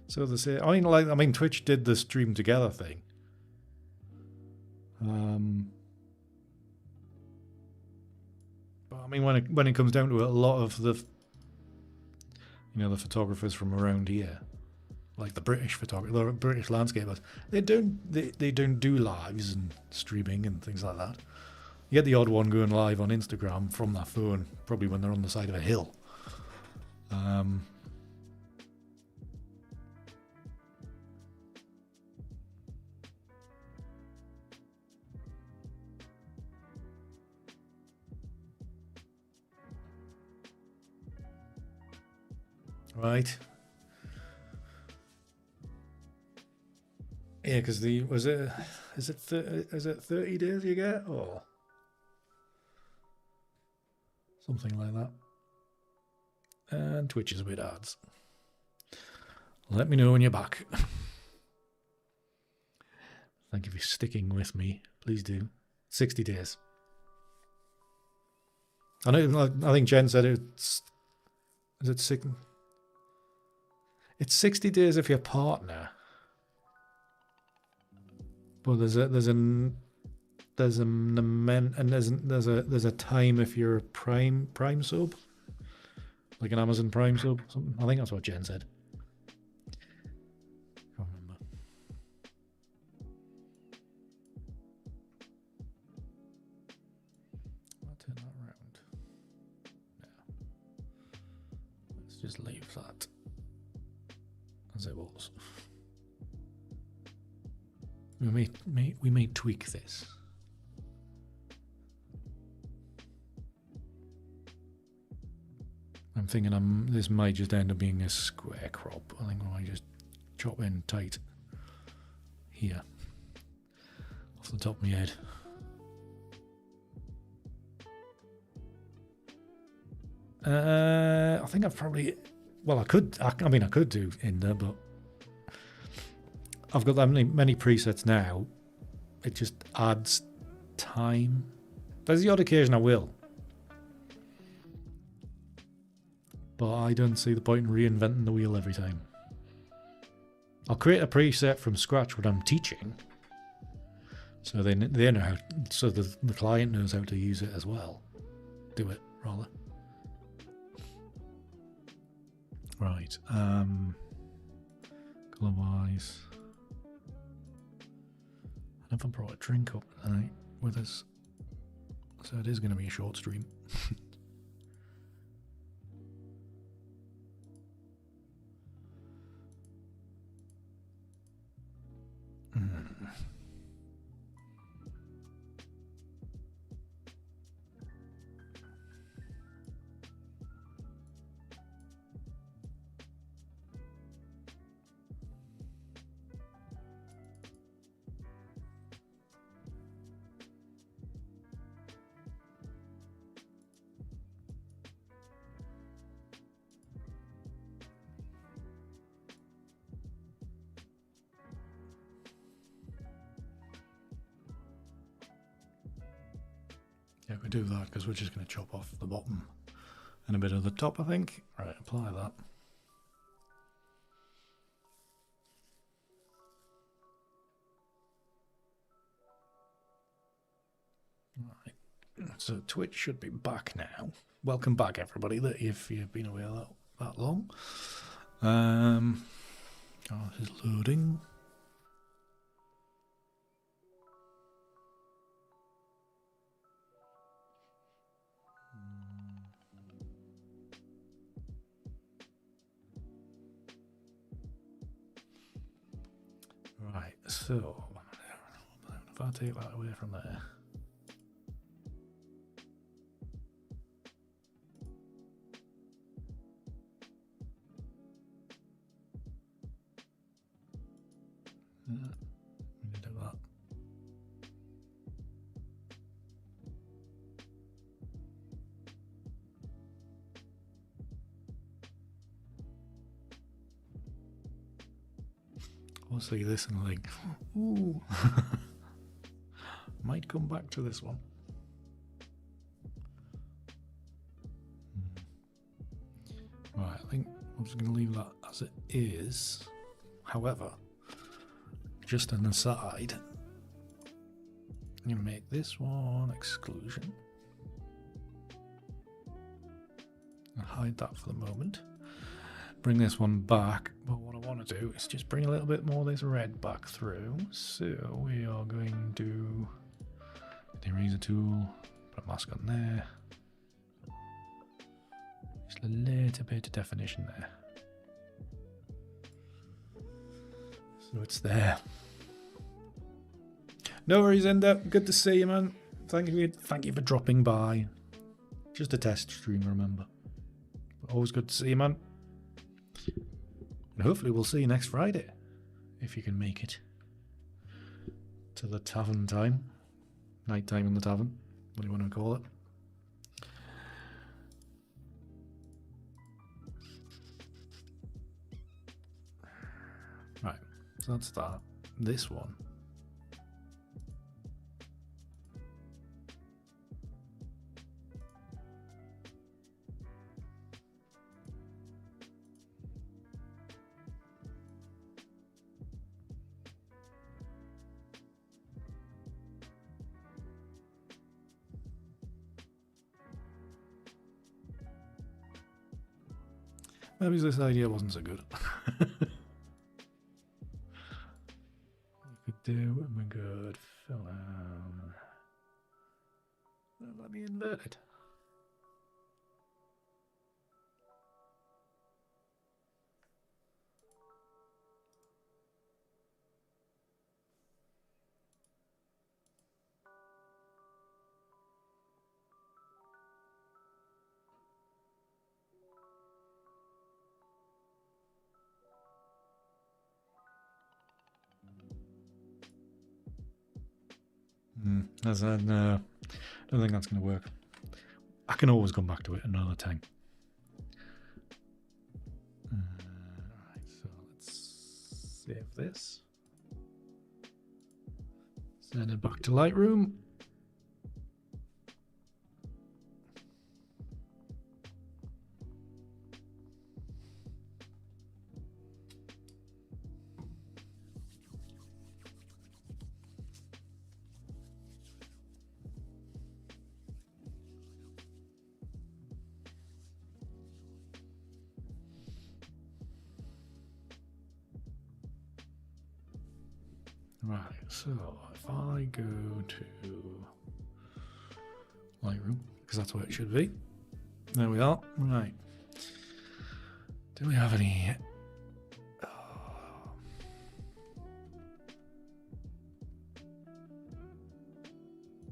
So they say. I mean, Twitch did the stream together thing. But I mean, when it comes down to it, a lot of the photographers from around here, like the British photographers, the British landscapers, they don't do lives and streaming and things like that. You get the odd one going live on Instagram from their phone, probably when they're on the side of a hill. Right. Yeah, because is it 30 days you get, or something like that? And Twitch is with ads. Let me know when you're back. Thank you for sticking with me. Please do. 60 days. I think Jen said it's 60 days if you're a partner. But there's a time if you're a Prime sub, like an Amazon Prime sub. Something. I think that's what Jen said. Can't remember. I'll turn that around. Yeah. Let's just leave that as it was. We may tweak this. I'm thinking this might just end up being a square crop. I think I might just chop in tight here off the top of my head. I think I've probably, well, I could do in there, but I've got that many presets now. It just adds time. There's the odd occasion I will, but I don't see the point in reinventing the wheel every time. I'll create a preset from scratch when I'm teaching, so they know how, so the client knows how to use it as well. Do it rather. Right. Color-wise, I never brought a drink up tonight with us, so it is going to be a short stream. Yeah, we do that because we're just going to chop off the bottom and a bit of the top, I think. Right, apply that. Right, so Twitch should be back now. Welcome back, everybody, if you've been away that long. Oh, this is loading. Right, so if I take that away from there. We can do that. I'll see this and think, ooh, might come back to this one. Right, I think I'm just going to leave that as it is. However, just an aside, I'm going to make this one exclusion. I'll hide that for the moment. Bring this one back, but what I want to do is just bring a little bit more of this red back through. So we are going to the eraser tool, put a mask on there. Just a little bit of definition there. So it's there. No worries, Ender. Good to see you, man. Thank you for dropping by. Just a test stream, remember. But always good to see you, man. And hopefully we'll see you next Friday, if you can make it to the tavern time, night time in the tavern, what do you want to call it? Right, so that's that. This one. Maybe this idea wasn't so good. We could do, we could fill out. Let me invert it. As I said, no, I don't think that's going to work. I can always come back to it another time. Right, so let's save this. Send it back to Lightroom. Right, so if I go to Lightroom, because that's where it should be. There we are. Right. Do we have any?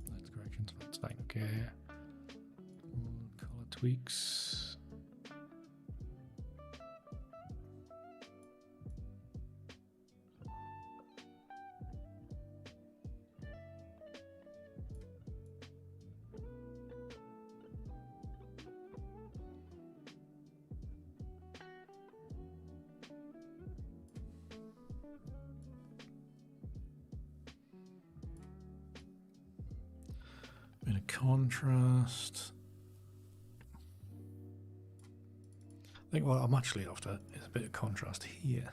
That's corrections. That's fine. Okay. Color tweaks. Bit of contrast. I think what I'm actually after is a bit of contrast here.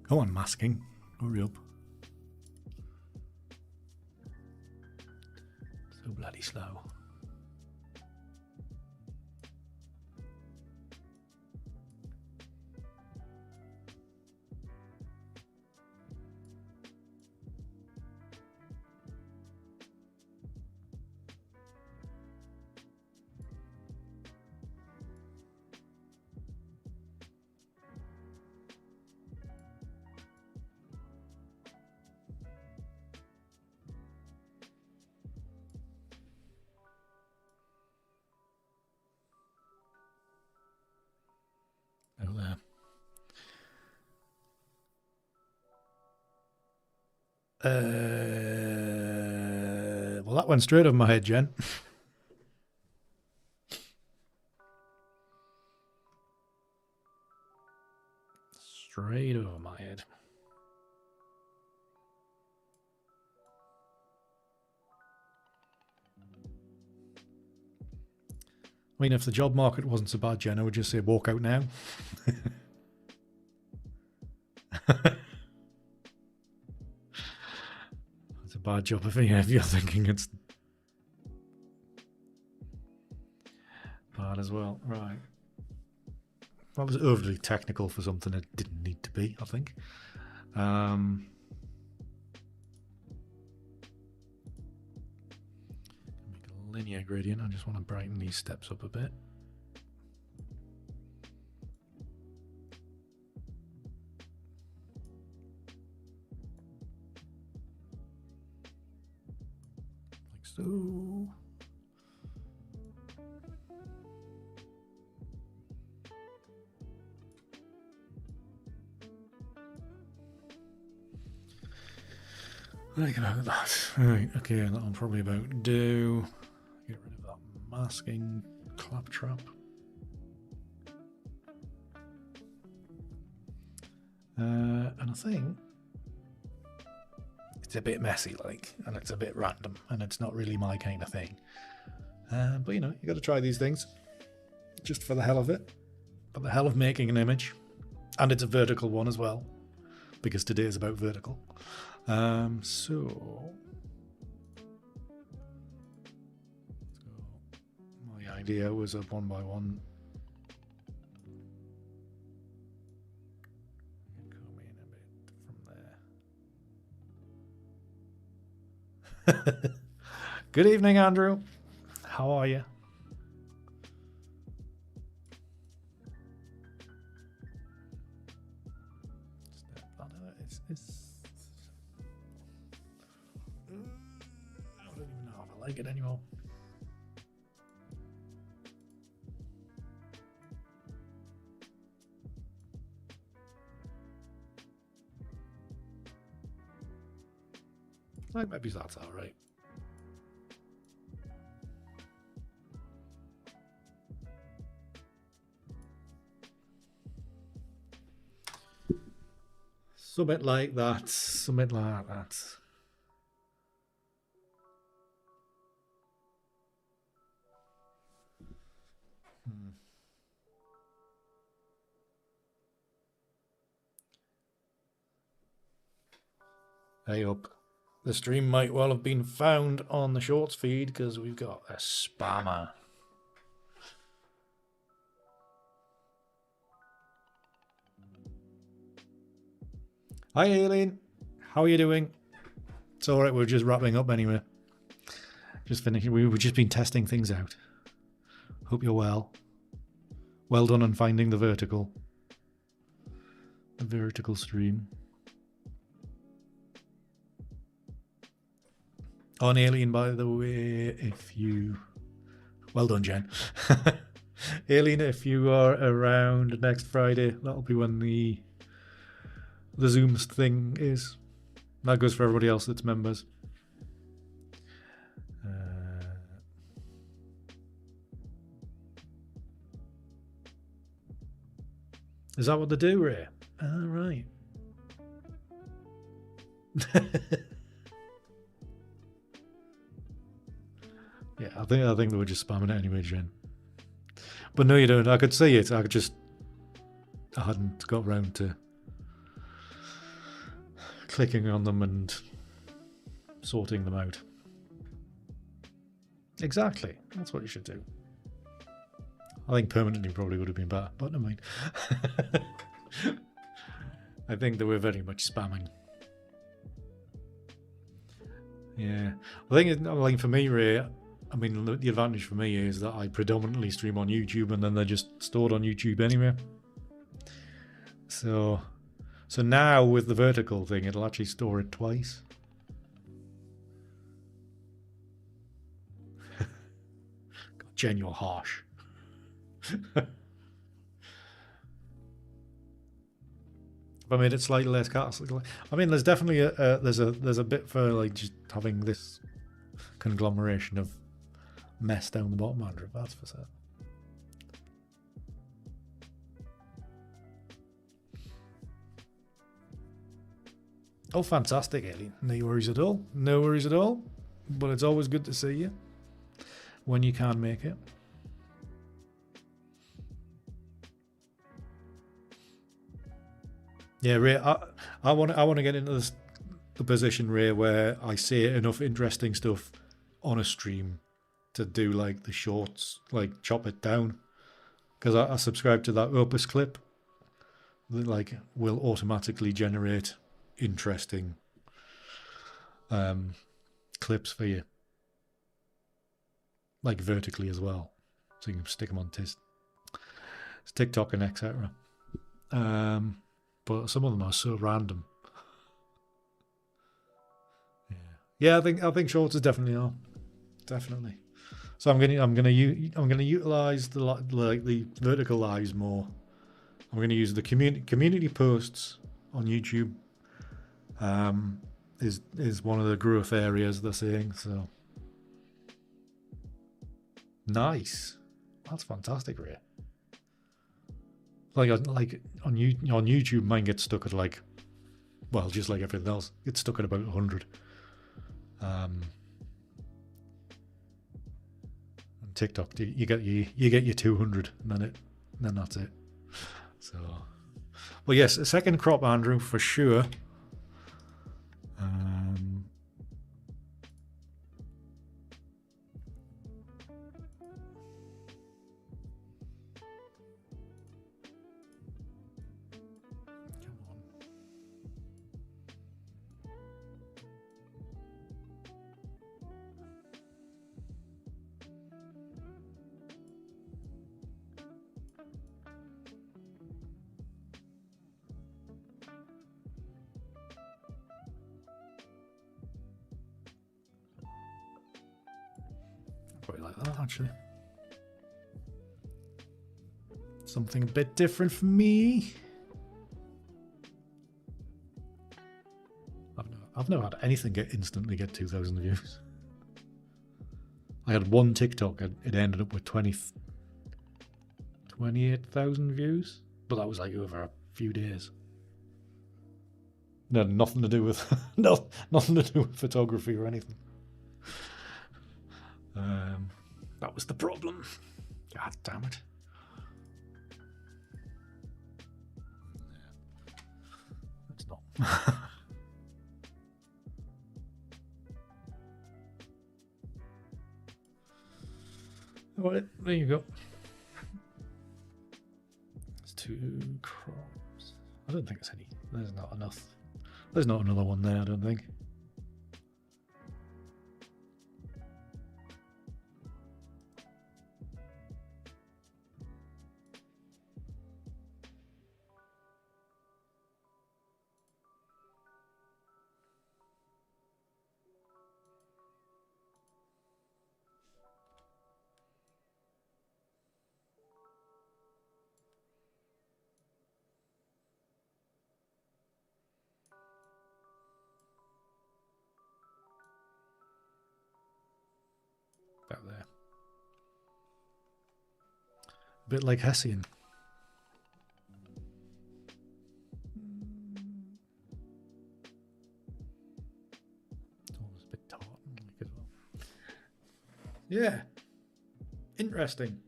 Go on, masking. Hurry up. So bloody slow. Well, that went straight over my head, Jen. straight over my head. I mean, if the job market wasn't so bad, Jen, I would just say walk out now. It's a bad job if you're thinking it's bad as well. Right. That was overly technical for something it didn't need to be, I think. Make a linear gradient. I just want to brighten these steps up a bit. Like so. Think about that. Right, okay, that'll probably about do. Get rid of that masking claptrap. And I think it's a bit messy, like, and it's a bit random, and it's not really my kind of thing. But you know, you got to try these things just for the hell of it, for the hell of making an image, and it's a vertical one as well, because today is about vertical. So my idea was a 1 by 1. Come in a bit from there. Good evening, Andrew. How are you? I don't even know if I like it anymore. Like maybe that's all right. Something like that. Something like that. Hey up. The stream might well have been found on the shorts feed because we've got a spammer. Hi Aileen, how are you doing? It's alright, we're just wrapping up anyway. Just finishing, we've just been testing things out. Hope you're well. Well done on finding the vertical stream. On Alien, by the way, if you... Well done, Jen. Alien, if you are around next Friday, that'll be when the Zoom thing is. That goes for everybody else that's members. Is that what they do, Ray? Ah, right. Yeah, I think they were just spamming it anyway, Jen. But no, you don't. I could see it. I hadn't got around to clicking on them and sorting them out. Exactly. That's what you should do. I think permanently probably would have been better, but never mind. I think they were very much spamming. Yeah. I think for me, Ray, I mean, the advantage for me is that I predominantly stream on YouTube and then they're just stored on YouTube anyway. So now with the vertical thing, it'll actually store it twice. God, Jen, you're harsh. I made it slightly less castle. I mean, there's definitely there's a bit for like just having this conglomeration of mess down the bottom, Andrew. That's for certain. Oh, fantastic, Alien. No worries at all. No worries at all. But it's always good to see you when you can make it. Yeah, Ray, I want to get into the position, Ray, where I say enough interesting stuff on a stream to do like the shorts, like chop it down. Because I subscribe to that Opus clip that like will automatically generate interesting clips for you, like vertically as well, so you can stick them on TikTok and etc. But some of them are so random. Yeah, I think shorts is definitely are, definitely. So I'm gonna utilize the vertical lives more. I'm gonna use the community posts on YouTube. Is one of the growth areas they're saying. So nice, that's fantastic, Ray. Like on YouTube, mine gets stuck at like, well, just like everything else, it's stuck at about 100. And TikTok, you get your 200, and then that's it. So, well, yes, a second crop, Andrew, for sure. Quite like that, actually. Something a bit different for me. I've never had anything instantly get 2,000 views. I had one TikTok, it ended up with 28,000 views, but that was like over a few days. No, nothing to do with nothing to do with photography or anything. That was the problem. God damn it. It's not. Well, there you go. It's 2 crops. I don't think it's any. There's not enough. There's not another one there, I don't think. About there. A bit like Hessian. It's almost a bit tartan-like as well. Yeah. Interesting.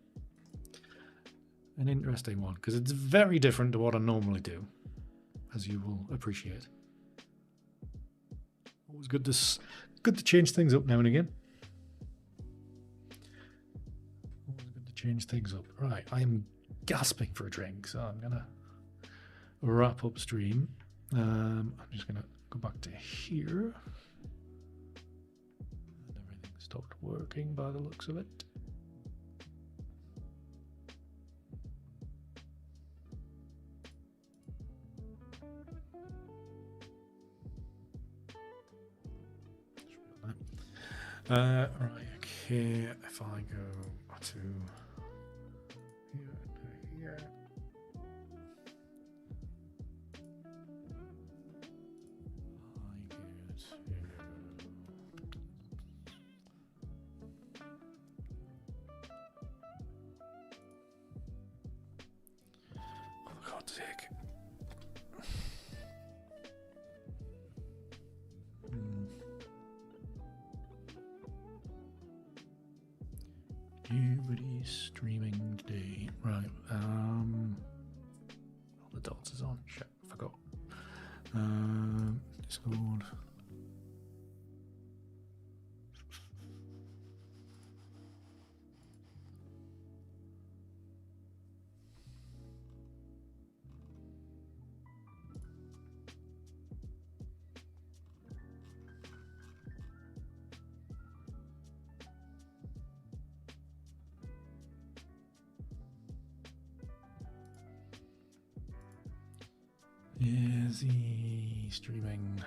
An interesting one, because it's very different to what I normally do, as you will appreciate. Always good to change things up now and again. Change things up. Right, I am gasping for a drink, so I'm gonna wrap up stream. I'm just gonna go back to here. And everything stopped working by the looks of it. Right, okay, if I go to here. Oh, for God's sake. streaming today? Right. All the dots is on. Shit, I forgot. Discord. Is he streaming?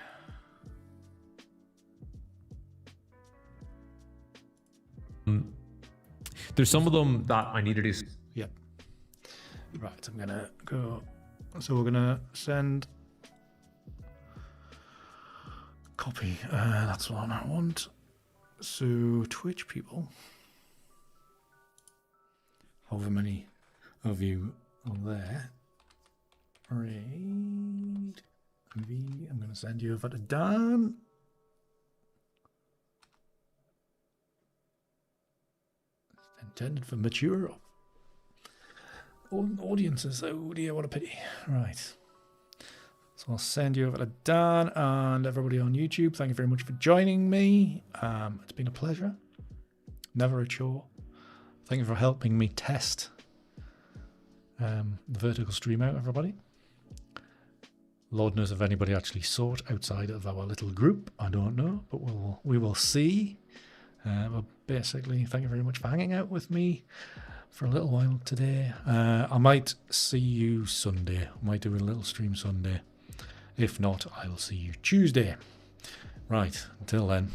There's some of them that I need to do. Yep. Right, I'm gonna go. So we're gonna send copy. That's the one I want. So Twitch people, however many of you are there. Read. I'm gonna send you over to Dan. Intended for mature audiences. Oh dear, what a pity. Right. So I'll send you over to Dan and everybody on YouTube. Thank you very much for joining me. It's been a pleasure. Never a chore. Thank you for helping me test the vertical stream out, everybody. Lord knows if anybody actually saw it outside of our little group. I don't know, but we will see. But basically, thank you very much for hanging out with me for a little while today. I might see you Sunday. I might do a little stream Sunday. If not, I'll see you Tuesday. Right, until then,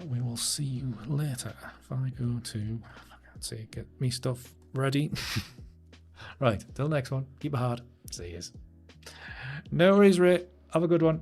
we will see you later. If I go to, let's see, get me stuff ready. Right, till next one. Keep it hard. See yous. No worries, Ray. Have a good one.